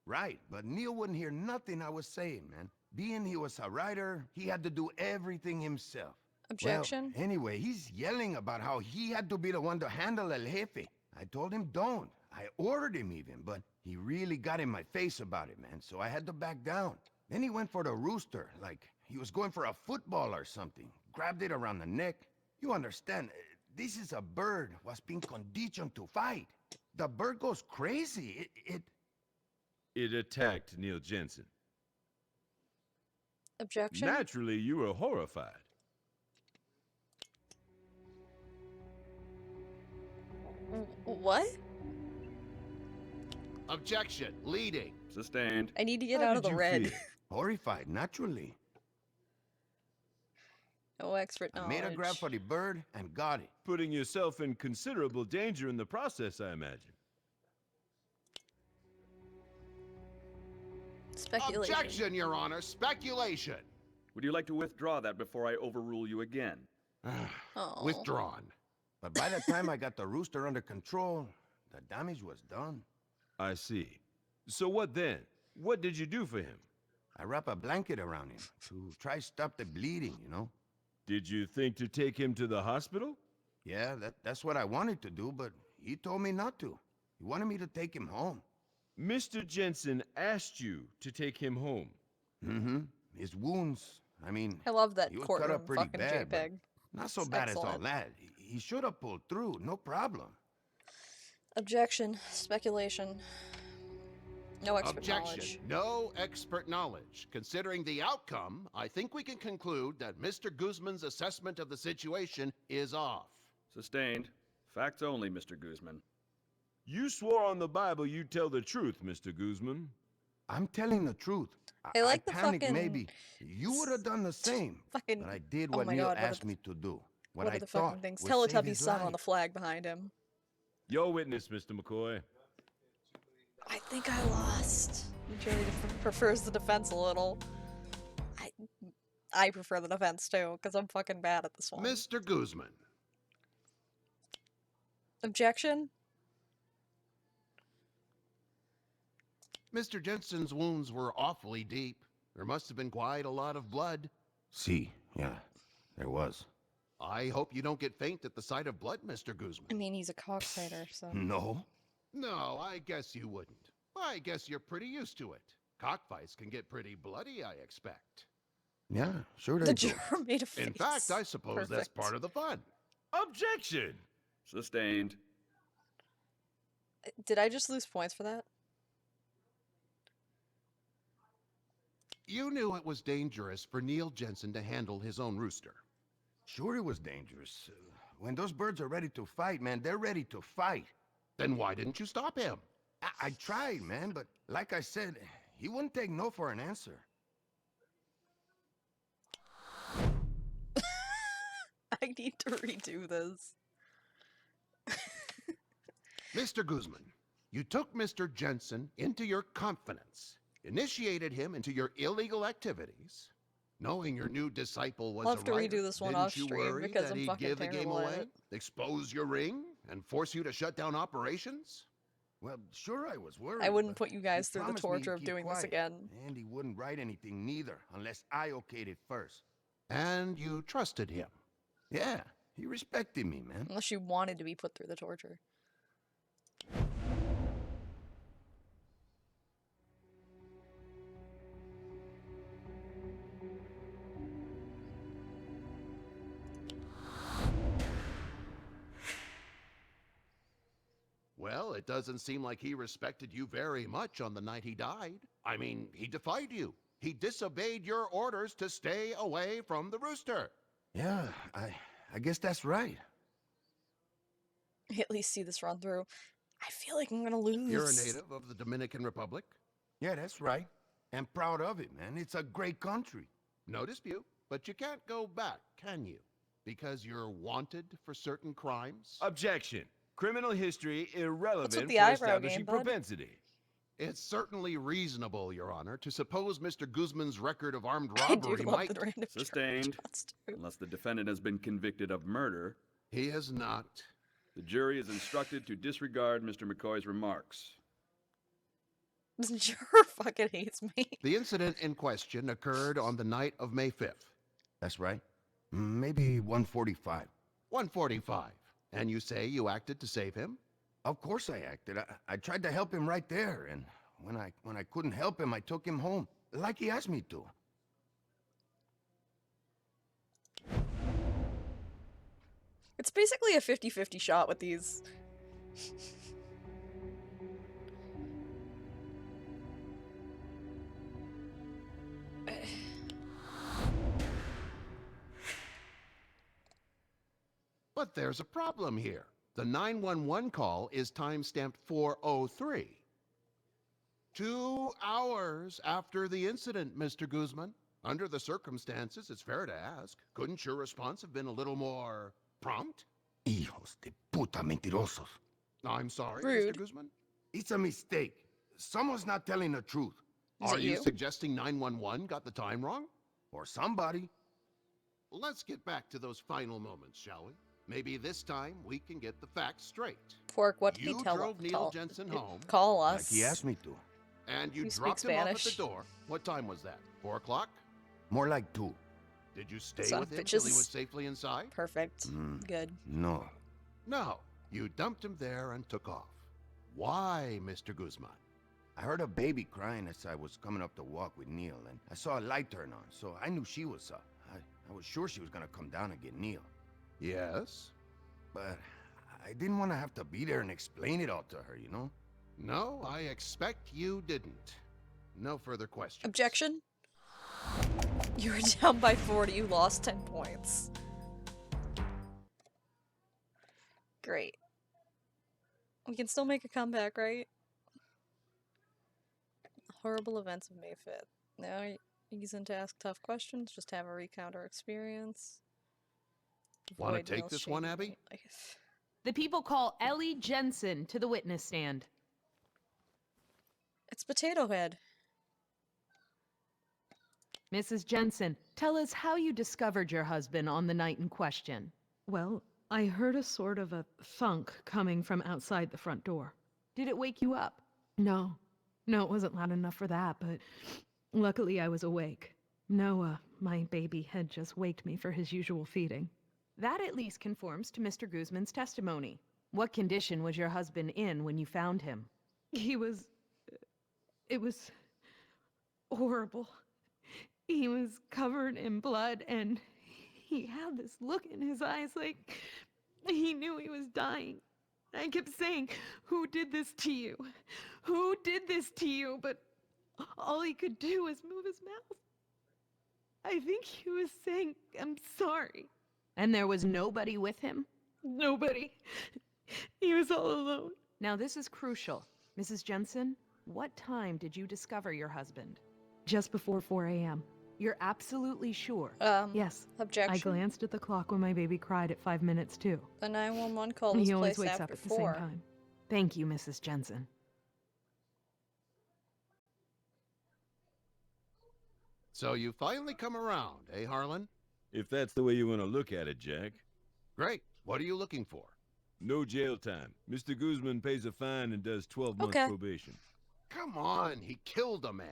Right, but Neil wouldn't hear nothing I was saying, man. Being he was a rider, he had to do everything himself. Objection? Well, anyway, he's yelling about how he had to be the one to handle El Jefe. I told him don't. I ordered him even, but he really got in my face about it, man, so I had to back down. Then he went for the rooster, like he was going for a football or something. Grabbed it around the neck. You understand, this is a bird was being conditioned to fight. The bird goes crazy. It attacked Neil Jensen. Objection? Naturally, you were horrified. What? Objection. Leading. Sustained. I need to get How out of did the you red. feel? Horrified, naturally. No expert I knowledge. made a grab for the bird and got it. Putting yourself in considerable danger in the process, I imagine. Speculation. Objection, Your Honor. Speculation. Would you like to withdraw that before I overrule you again? Aw. Withdrawn. But by the time I got the rooster under control, the damage was done. I see. So what then? What did you do for him? I wrap a blanket around him to try stop the bleeding, you know? Did you think to take him to the hospital? Yeah, that's what I wanted to do, but he told me not to. He wanted me to take him home. Mr. Jensen asked you to take him home. Mm-hmm. His wounds, I mean... I love that he was cut courtroom up pretty fucking bad, but JPEG. not so It's bad as all excellent. that. He should have pulled through, no problem. Objection. Speculation. No expert knowledge. Objection. No expert knowledge. Considering the outcome, I think we can conclude that Mr. Guzman's assessment of the situation is off. Sustained. Facts only, Mr. Guzman. You swore on the Bible you'd tell the truth, Mr. Guzman. I'm telling the truth. I like the panicked fucking... maybe. You would have done the same. Fucking... But I did Oh what my Neil God, what are asked the- me to do. What I are the thought fucking things? would save Teletubby's his son on life. the flag behind him. Your witness, Mr. McCoy. I think I lost. Jury prefers the defense a little. I prefer the defense too, because I'm fucking bad at this one. Mr. Guzman. Objection? Mr. Jensen's wounds were awfully deep. There must have been quite a lot of blood. See, yeah, there was. I hope you don't get faint at the sight of blood, Mr. Guzman. I mean, he's a cockfighter, so... No? No, I guess you wouldn't. I guess you're pretty used to it. Cockfights can get pretty bloody, I expect. Yeah, sure they The do. juror made a face. In fact, I suppose that's Perfect. part of the fun. Objection! Sustained. Did I just lose points for that? You knew it was dangerous for Neil Jensen to handle his own rooster. Sure it was dangerous. When those birds are ready to fight, man, they're ready to fight. Then why didn't you stop him? I tried, man, but like I said, he wouldn't take no for an answer. I need to redo this. Mr. Guzman, you took Mr. Jensen into your confidence, initiated him into your illegal activities, knowing your new disciple was I'll have a to writer. redo this one Didn't off you stream worry because that I'm he'd fucking give the game terrible at away, it. expose your ring, and force you to shut down operations? Well, sure I was worried. I wouldn't but put you guys he through the promised me torture he'd of keep doing this quiet, again. And he wouldn't write anything neither, unless I okayed it first. And you trusted him. Yeah, he respected me, man. Unless you wanted to be put through the torture. Well, it doesn't seem like he respected you very much on the night he died. I mean, he defied you. He disobeyed your orders to stay away from the rooster. Yeah, I guess that's right. At least see this run through. I feel like I'm gonna lose. You're a native of the Dominican Republic? Yeah, that's right. And proud of it, man. It's a great country. No dispute, but you can't go back, can you? Because you're wanted for certain crimes? Objection. Criminal history irrelevant the for eyebrow establishing game, bud? propensity. It's certainly reasonable, Your Honor, to suppose Mr. Guzman's record of armed I do robbery love might... the random Sustained. shots, too. Unless the defendant has been convicted of murder, He has not. the jury is instructed to disregard Mr. McCoy's remarks. This juror fucking hates me. The incident in question occurred on the night of May 5th. That's right. Maybe 1:45. 1:45. And you say you acted to save him? Of course I acted. I tried to help him right there, and when I couldn't help him, I took him home, like he asked me to. It's basically a 50-50 shot with these. But there's a problem here. The 911 call is timestamped 4:03. 2 hours after the incident, Mr. Guzman. Under the circumstances, it's fair to ask, couldn't your response have been a little more prompt? Hijos de puta mentirosos. I'm sorry, Rude. Mr. Guzman. It's a mistake. Someone's not telling the truth. Is Are it you you? suggesting 911 got the time wrong? Or somebody. Let's get back to those final moments, shall we? Maybe this time we can get the facts straight. Pork, what did You he tell drove him? Neil Jensen home. Call Like us. he asked me to. And you You dropped speak him off at the Spanish. door. What time was that? 4 o'clock? More like 2. Did you stay Son with of him till he bitches. was safely inside? Perfect. Good. No. No. You dumped him there and took off. Why, Mr. Guzman? I heard a baby crying as I was coming up the walk with Neil, and I saw a light turn on, so I knew she was up. I was sure she was gonna come down and get Neil. Yes? But I didn't want to have to be there and explain it all to her, you know? No, I expect you didn't. No further questions. Objection? You were down by 40, you lost 10 points. Great. We can still make a comeback, right? Horrible events of May 5th. Now using to ask tough questions, just have a recount our experience. Want to Avoid take Neil's this one, shady Abby? life. The people call Ellie Jensen to the witness stand. It's Potato Head. Mrs. Jensen, tell us how you discovered your husband on the night in question. Well, I heard a sort of a thunk coming from outside the front door. Did it wake you up? No. No, it wasn't loud enough for that, but luckily I was awake. Noah, my baby, had just waked me for his usual feeding. That at least conforms to Mr. Guzman's testimony. What condition was your husband in when you found him? It was horrible. He was covered in blood, and he had this look in his eyes like he knew he was dying. I kept saying, "Who did this to you? Who did this to you?" But all he could do was move his mouth. I think he was saying, "I'm sorry." And there was nobody with him? Nobody. He was all alone. Now this is crucial. Mrs. Jensen, what time did you discover your husband? Just before 4 a.m. You're absolutely sure? Yes. Objection. I glanced at the clock when my baby cried at 5 minutes too. The 911 call was He always placed wakes after up at the 4. same time. Thank you, Mrs. Jensen. So you finally come around, eh, Harlan? If that's the way you want to look at it, Jack. Great. What are you looking for? No jail time. Mr. Guzman pays a fine and does 12 months probation. Come on, he killed a man.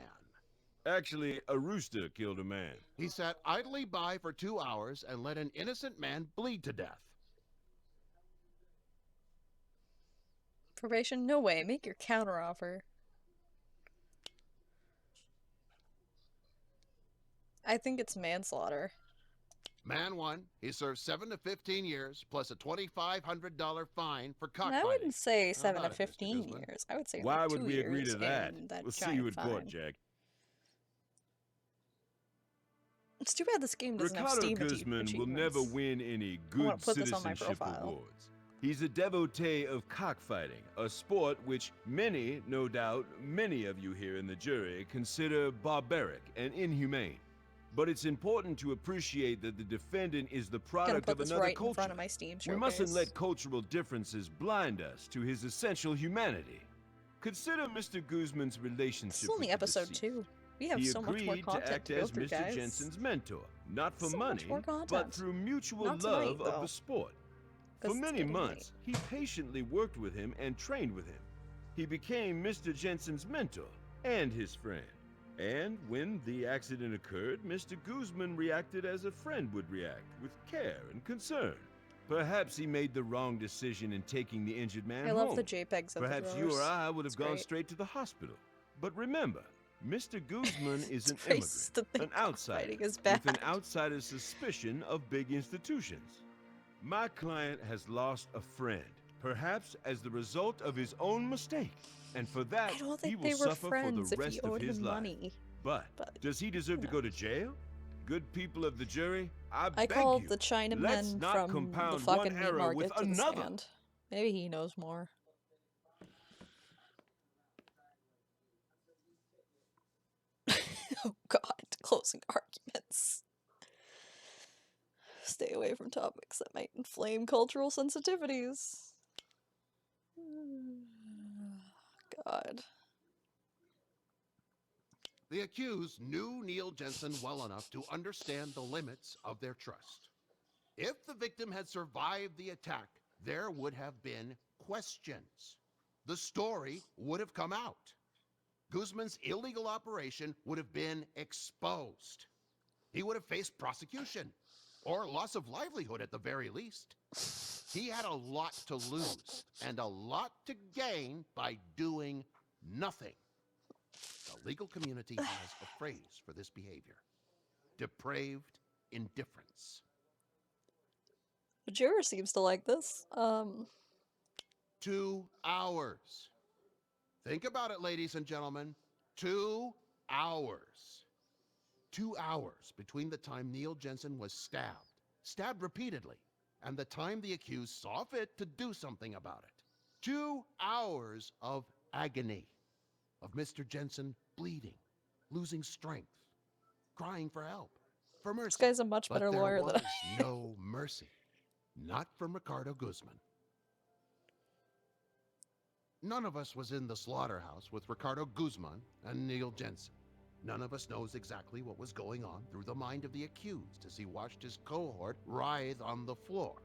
Actually, a rooster killed a man. He sat idly by for 2 hours and let an innocent man bleed to death. Probation? No way. Make your counteroffer. I think it's manslaughter. Man 1, he served 7 to 15 years plus a $2,500 fine for cockfighting. I wouldn't say 7 to about it, Mr. 15 Guzman? years. I would say Why like would 2 we agree years to that? and that We'll see you giant in court, fine. Jack. It's too bad this game doesn't have Ricardo Steam Guzman will never win any wanna good put this on my citizenship profile. awards. He's a devotee of cockfighting, a sport which many, no doubt, many of you here in the jury consider barbaric and inhumane. But it's important to appreciate that the defendant is the product put of this another right in culture. front of my Steam We mustn't showcase. let cultural differences blind us to his essential humanity. Consider Mr. Guzman's relationship This is only with the episode deceased. 2. We have He so much more agreed content to act to go as through, Mr. guys. Jensen's mentor, not for So money, much more but content. through mutual Not tonight, love of though. the sport. 'Cause For it's many getting months, he patiently worked with him and trained with him. He became Mr. Jensen's mentor and his friend. And when the accident occurred, Mr. Guzman reacted as a friend would react, with care and concern. Perhaps he made the wrong decision in taking the injured man I home. love the JPEGs of Perhaps the you or drawers. I would have It's gone great. straight to the hospital. But remember, Mr. Guzman is an racist to immigrant, think an outsider, cockfighting is with bad. an outsider's suspicion of big institutions. My client has lost a friend, perhaps as the result of his own mistake. And for that, I don't he think will they were suffer for friends the if rest he of owed his him life. money. But does he deserve to go to jail? Good people of the jury, I beg called you, the let's Chinaman not from the compound fucking one meat error market with to the another. stand. Maybe he knows more. Oh god, closing arguments. Stay away from topics that might inflame cultural sensitivities. God. The accused knew Neil Jensen well enough to understand the limits of their trust. If the victim had survived the attack, there would have been questions. The story would have come out. Guzman's illegal operation would have been exposed. He would have faced prosecution, or loss of livelihood at the very least. He had a lot to lose, and a lot to gain by doing nothing. The legal community has a phrase for this behavior: depraved indifference. The juror seems to like this. 2 hours. Think about it, ladies and gentlemen. 2 hours. 2 hours between the time Neil Jensen was stabbed repeatedly, and the time the accused saw fit to do something about it. 2 hours of agony, of Mr. Jensen bleeding, losing strength, crying for help, for mercy. This guy's a much better but lawyer there than was no mercy. Not from Ricardo Guzman. none of us was in the slaughterhouse with Ricardo Guzman and Neil Jensen. None of us knows exactly what was going on through the mind of the accused as he watched his cohort writhe on the floor.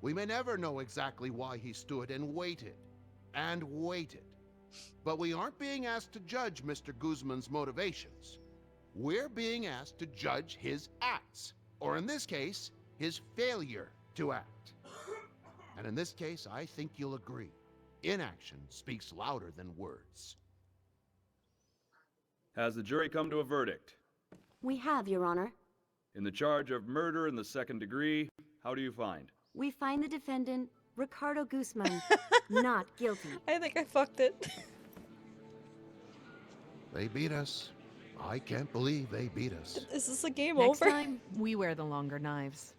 We may never know exactly why he stood and waited. And waited. But we aren't being asked to judge Mr. Guzman's motivations. We're being asked to judge his acts. Or in this case, his failure to act. And in this case, I think you'll agree. Inaction speaks louder than words. Has the jury come to a verdict? We have, Your Honor. In the charge of murder in the second degree, how do you find? We find the defendant, Ricardo Guzman, not guilty. I think I fucked it. They beat us. I can't believe they beat us. Is this a game Next over? time, we wear the longer knives.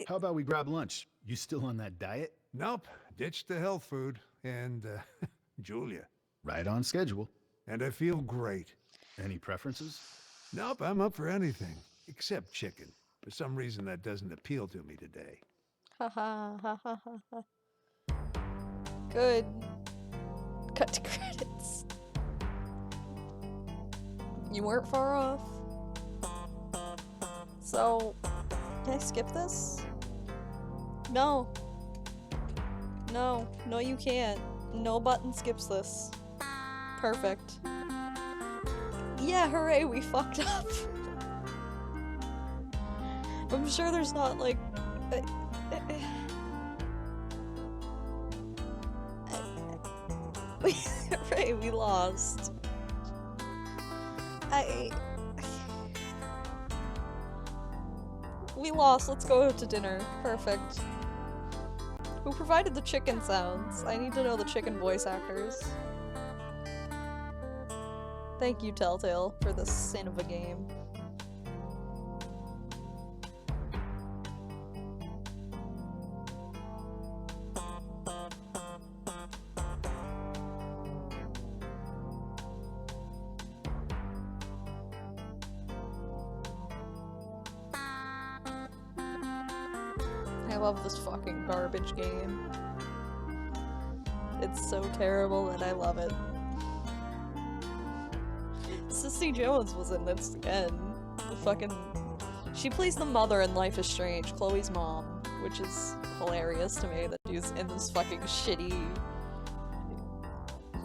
How about we grab lunch? You still on that diet? Nope. Ditched the health food. And, Julia. Right on schedule. And I feel great. Any preferences? Nope, I'm up for anything. Except chicken. For some reason, that doesn't appeal to me today. Ha ha ha ha ha ha. Good. Cut to credits. You weren't far off. So, can I skip this? No. No. No, you can't. No button skips this. Perfect. Yeah, hooray, we fucked up. I'm sure there's not, like... Hooray, we lost. We lost, let's go to dinner. Perfect. Who provided the chicken sounds? I need to know the chicken voice actors. Thank you, Telltale, for this sin of a game. I love this fucking garbage game. It's so terrible and I love it. Sissy Jones was in this again. The fucking... She plays the mother in Life is Strange, Chloe's mom, which is hilarious to me that she's in this fucking shitty...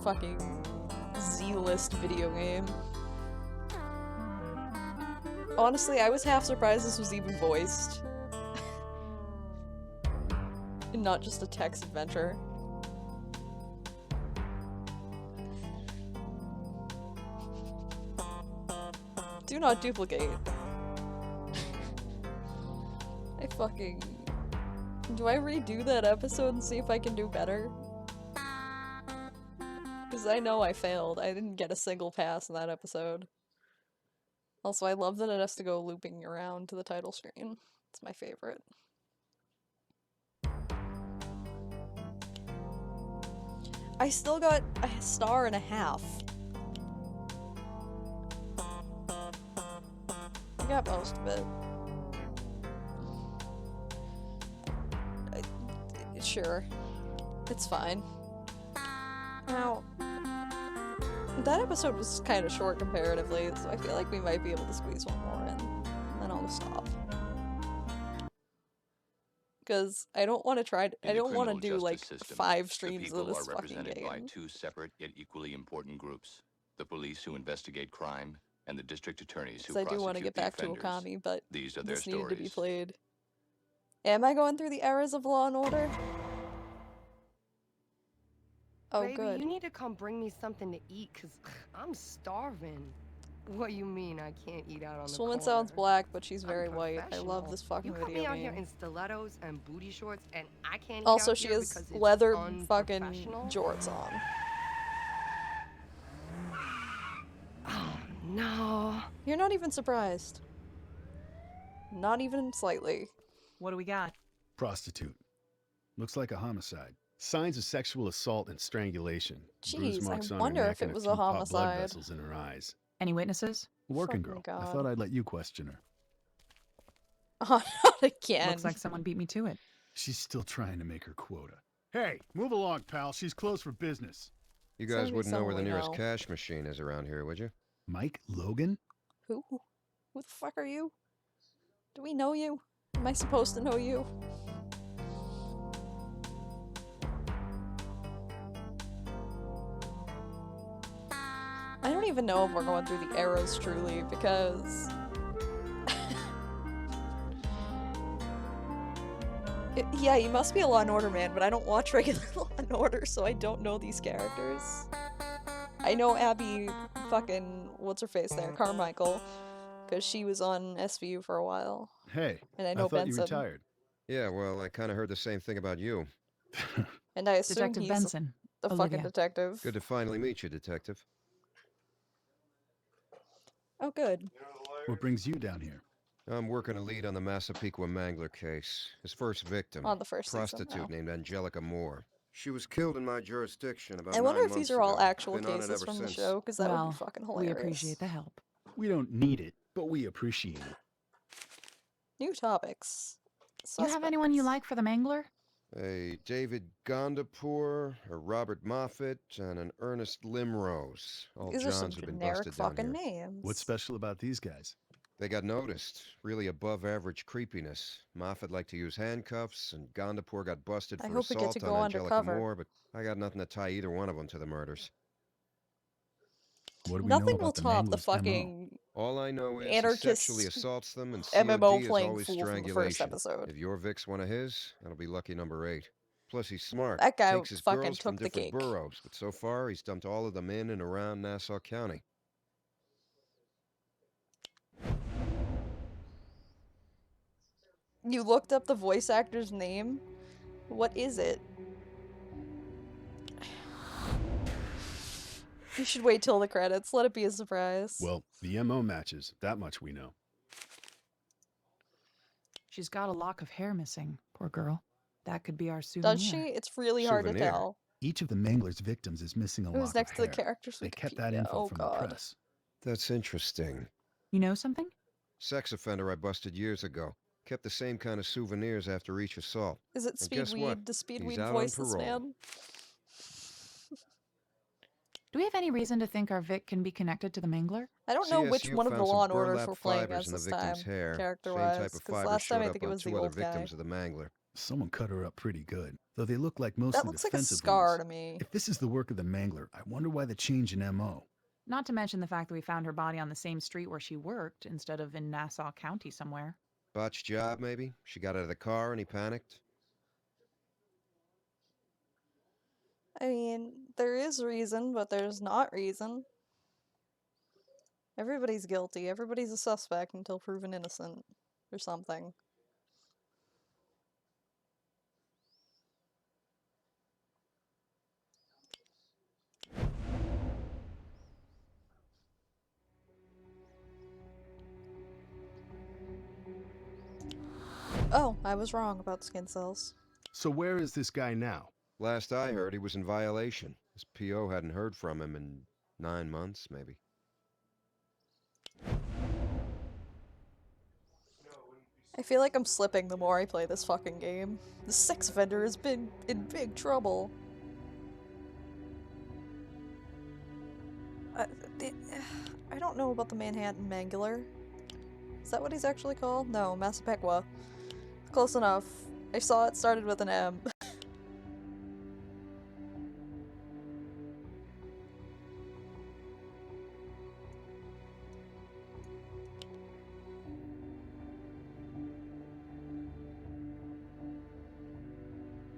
fucking Z-list video game. Honestly, I was half surprised this was even voiced. And not just a text adventure. Do not duplicate. I fucking... Do I redo that episode and see if I can do better? Because I know I failed. I didn't get a single pass in that episode. Also, I love that it has to go looping around to the title screen. It's my favorite. I still got a 1.5 stars. I got most of it. Sure. It's fine. Now, that episode was kind of short comparatively, so I feel like we might be able to squeeze one more in, and then I'll stop. Because I don't want to try to, I don't want to do like 5 streams of this fucking game. The people are represented by 2 separate yet equally important groups: the police who investigate crime and the district attorneys who prosecute the offenders. I do want to get back to Okami, but these are their this needed stories. to be played. Am I going through the eras of Law and Order? Oh, Baby, good. you need to come bring me something to eat, cause I'm starving. What you mean I can't eat out on This the woman corner? sounds black, but she's very white. I love Professional. this fucking You put video me out here game. in stilettos and booty shorts, and I can't eat Also, out she here has because it's leather fucking unprofessional? jorts on. Oh no! You're not even surprised. Not even slightly. What do we got? Prostitute. Looks like a homicide. Signs of sexual assault and strangulation. Bruise Jeez, marks I on wonder her if neck it and was few a popped blood homicide. vessels in her eyes. Any witnesses? Working Fucking girl. I God. thought I'd let you question her. Oh, not again. Looks like someone beat me to it. She's still trying to make her quota. Hey, move along, pal. She's closed for business. You guys wouldn't know where the nearest cash machine is around here, would you? Mike Logan? Who? Who the fuck are you? Do we know you? Am I supposed to know you? I don't even know if we're going through the eras truly, because... yeah, you must be a Law & Order man, but I don't watch regular Law & Order, so I don't know these characters. I know Abby fucking... what's-her-face there? Carmichael. Because she was on SVU for a while. Hey, and I know thought Benson. you retired. Yeah, well, I kind of heard the same thing about you. And I assume Detective he's Benson. the fucking detective. Good to finally meet you, Detective. Oh, good. What brings you down here? I'm working a lead on the Massapequa Mangler case. His first victim, On the first season, prostitute oh. named Angelica Moore. She was killed in my jurisdiction about I wonder 9 if these months are all ago. actual Been on it cases ever from the since. show, because that would Well, be fucking we hilarious. appreciate the help. We don't need it, but we appreciate it. New topics. You have anyone you like for the Mangler? A David Gondapur, a Robert Moffat, and an Ernest Limrose. All These are some Johns have been generic busted down fucking here. names. What's special about these guys? They got noticed. Really above average creepiness. Moffat liked to use handcuffs, and Gondapur got busted I for hope we get assault to go on Angelica undercover. Moore, but I got nothing to tie either one of them to the murders. What do we know Nothing will about the top the Mangler's MO? fucking All I know is he anarchist sexually assaults them, and MMO COD is playing always fool from the strangulation. first episode. If your Vic's one of his, that'll be lucky number 8. Plus, he's smart. That guy Takes his fucking girls from took the different cake. boroughs, but so far he's dumped all of them in and around Nassau County. You looked up the voice actor's name? What is it? You should wait till the credits. Let it be a surprise. Well, the MO matches. That much we know. She's got a lock of hair missing. Poor girl. That could be our souvenir. Does she? It's really hard to tell. Each of the Mangler's victims is missing a Who's lock next of to the hair. characters? They kept that info Oh from god. the press. That's interesting. You know something? Sex offender I busted years ago. Kept the same kind of souvenirs after each assault. Is it And guess what? Speedweed? Does He's Speedweed out on voice this parole. man? Do we have any reason to think our Vic can be connected to the Mangler? I don't know which CSU one of the found Law some & Orders burlap we're playing fibers as in the this time, victim's hair. Same character-wise, type of because fiber last time showed I up think it on was the 2 other old guy. victims of the Mangler. Someone cut her up pretty good, though they look like mostly That looks like a defensive scar wounds. to me. If this is the work of the Mangler, I wonder why the change in MO. Not to mention the fact that we found her body on the same street where she worked instead of in Nassau County somewhere. Botched job, maybe? She got out of the car and he panicked? I mean, there is reason, but there's not reason. Everybody's guilty. Everybody's a suspect until proven innocent. Or something. Oh, I was wrong about skin cells. So where is this guy now? Last I heard, he was in violation. His PO hadn't heard from him in 9 months, maybe. I feel like I'm slipping the more I play this fucking game. The sex offender has been in big trouble. I don't know about the Manhattan Mangler. Is that what he's actually called? No, Massapequa. Close enough. I saw it started with an M.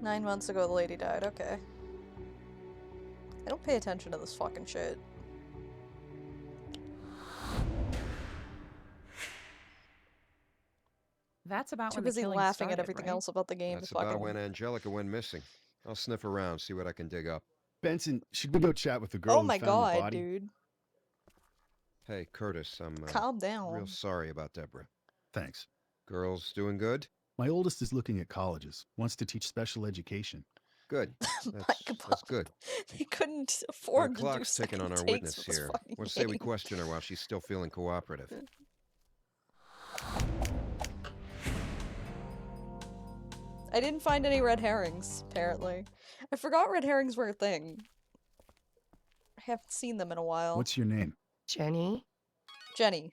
Nine months ago the lady died, okay. I don't pay attention to this fucking shit. That's about Too when the busy killing laughing at started, everything right? else about the game That's to fucking... about when Angelica went missing. I'll sniff around, see what I can dig up. Benson, should we go chat with the girl Oh who my found the god, body? dude. Hey, Curtis, I'm Calm down. real sorry about Deborah. Thanks. Girls doing good? My oldest is looking at colleges, wants to teach special education. Good. That's good. They couldn't Our afford to do clock's ticking on second our takes witness with this here. fucking What say we game. question her while she's still feeling cooperative? I didn't find any red herrings, apparently. I forgot red herrings were a thing. I haven't seen them in a while. What's your name? Jenny? Jenny.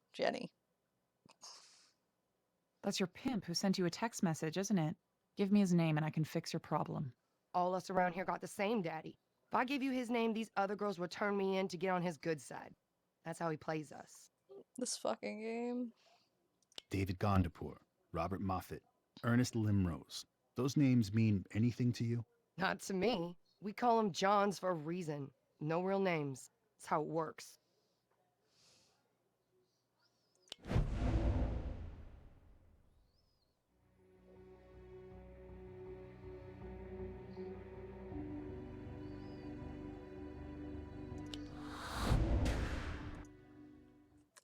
That's your pimp who sent you a text message, isn't it? Give me his name and I can fix your problem. All us around here got the same daddy. If I give you his name, these other girls would turn me in to get on his good side. That's how he plays us. This fucking game. David Gondapur, Robert Moffat, Ernest Limrose. Those names mean anything to you? Not to me. We call them Johns for a reason. No real names. That's how it works.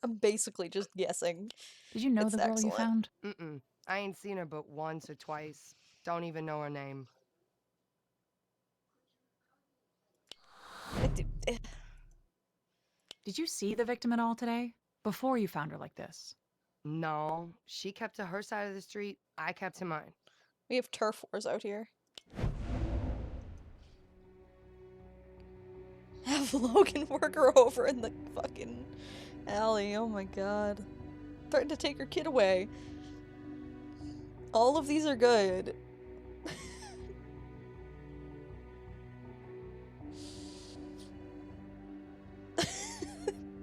I'm basically just guessing. Did you know It's the girl you excellent. found? Mm-mm. I ain't seen her but once or twice. Don't even know her name. Did you see the victim at all today? Before you found her like this? No. She kept to her side of the street. I kept to mine. We have turf wars out here. Have Logan work her over in the fucking alley. Oh my god. Threatened to take her kid away. All of these are good.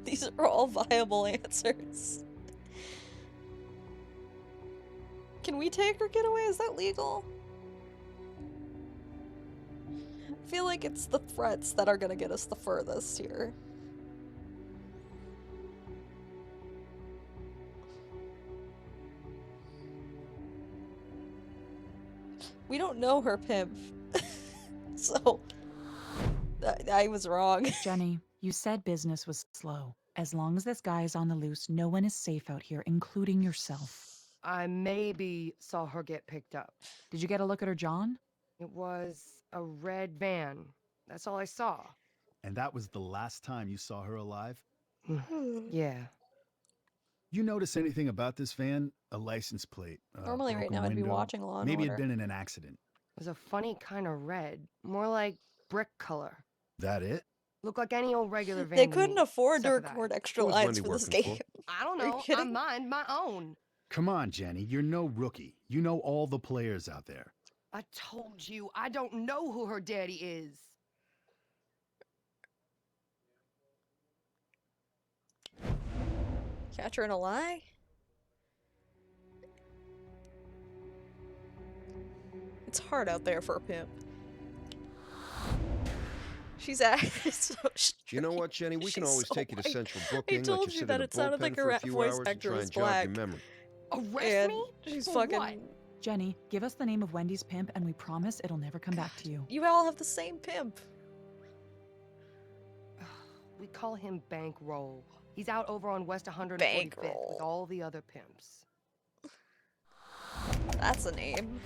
These are all viable answers. Can we take her kid away? Is that legal? I feel like it's the threats that are gonna get us the furthest here. We don't know her pimp. So I was wrong. Jenny, you said business was slow. As long as this guy is on the loose, no one is safe out here, including yourself. I maybe saw her get picked up. Did you get a look at her, John? It was a red van. That's all I saw. And that was the last time you saw her alive? Yeah. You notice anything about this van? A license plate? Normally right broken now I'd be window? watching Law and Maybe it'd Order. been in an accident. It was a funny kind of red. More like brick color. That it? Looked like any old regular van They to couldn't me, afford to except for that. record extra Who's lines Wendy for this working game. for? I don't Are you know. I kidding? mind my own. Come on, Jenny. You're no rookie. You know all the players out there. I told you, I don't know who her daddy is. Catch her in a lie? It's hard out there for a pimp. She's so You know what, Jenny? We can She's always so take you to white. Central I Booking, let told you you sit that in a it sounded like bullpen her for a few voice hours and actor try was and jog black. your memory. Arrest And me? she's For fucking... what? Jenny, give us the name of Wendy's pimp and we promise it'll never come back to you. You all have the same pimp. We call him Bankroll. He's out over on West 145th Bankroll. with all the other pimps. That's a name.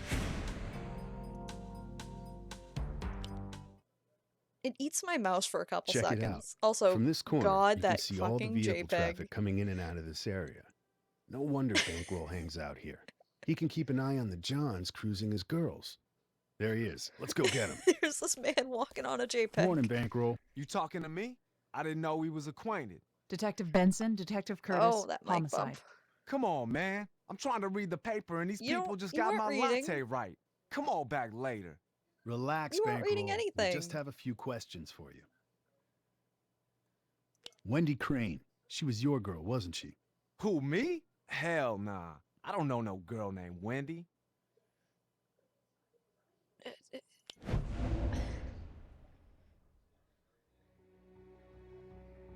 It eats my mouse for a couple Check seconds. it out. Also, From this corner, God, you that can see all the fucking vehicle JPEG. traffic coming in and out of this area. No wonder Bankroll hangs out here. He can keep an eye on the Johns cruising his girls. There he is. Let's go get him. There's this man walking on a JPEG. Morning, Bankroll. You talking to me? I didn't know we was acquainted. Detective Benson, Detective Curtis, Oh, that mic homicide. bump. Come on, man. I'm trying to read the paper and these You people don't- just you got weren't my reading. latte right. Come on back later. Relax, You weren't Bankroll. reading We anything. just have a few questions for you. Wendy Crane. She was your girl, wasn't she? Who, me? Hell nah. I don't know no girl named Wendy.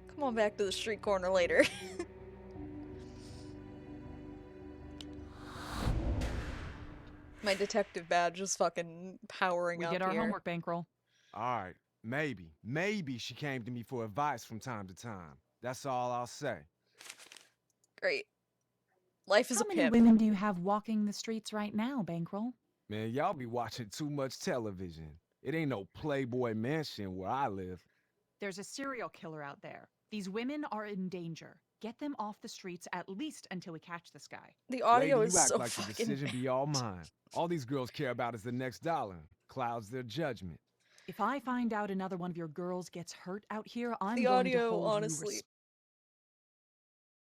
Come on back to the street corner later. My detective badge is fucking powering We up did our here. homework, Bankroll. All right, maybe she came to me for advice from time to time. That's all I'll say. Great. Life is How a many pimp. women do you have walking the streets right now, Bankroll? Man, y'all be watching too much television. It ain't no Playboy mansion where I live. There's a serial killer out there. These women are in danger. Get them off the streets at least until we catch this guy. The audio Lady, is you act so like the fucking decision bad. be all mine. All these girls care about is the next dollar. Clouds their judgment. If I find out another one of your girls gets hurt out here, I'm The going to audio, hold honestly, you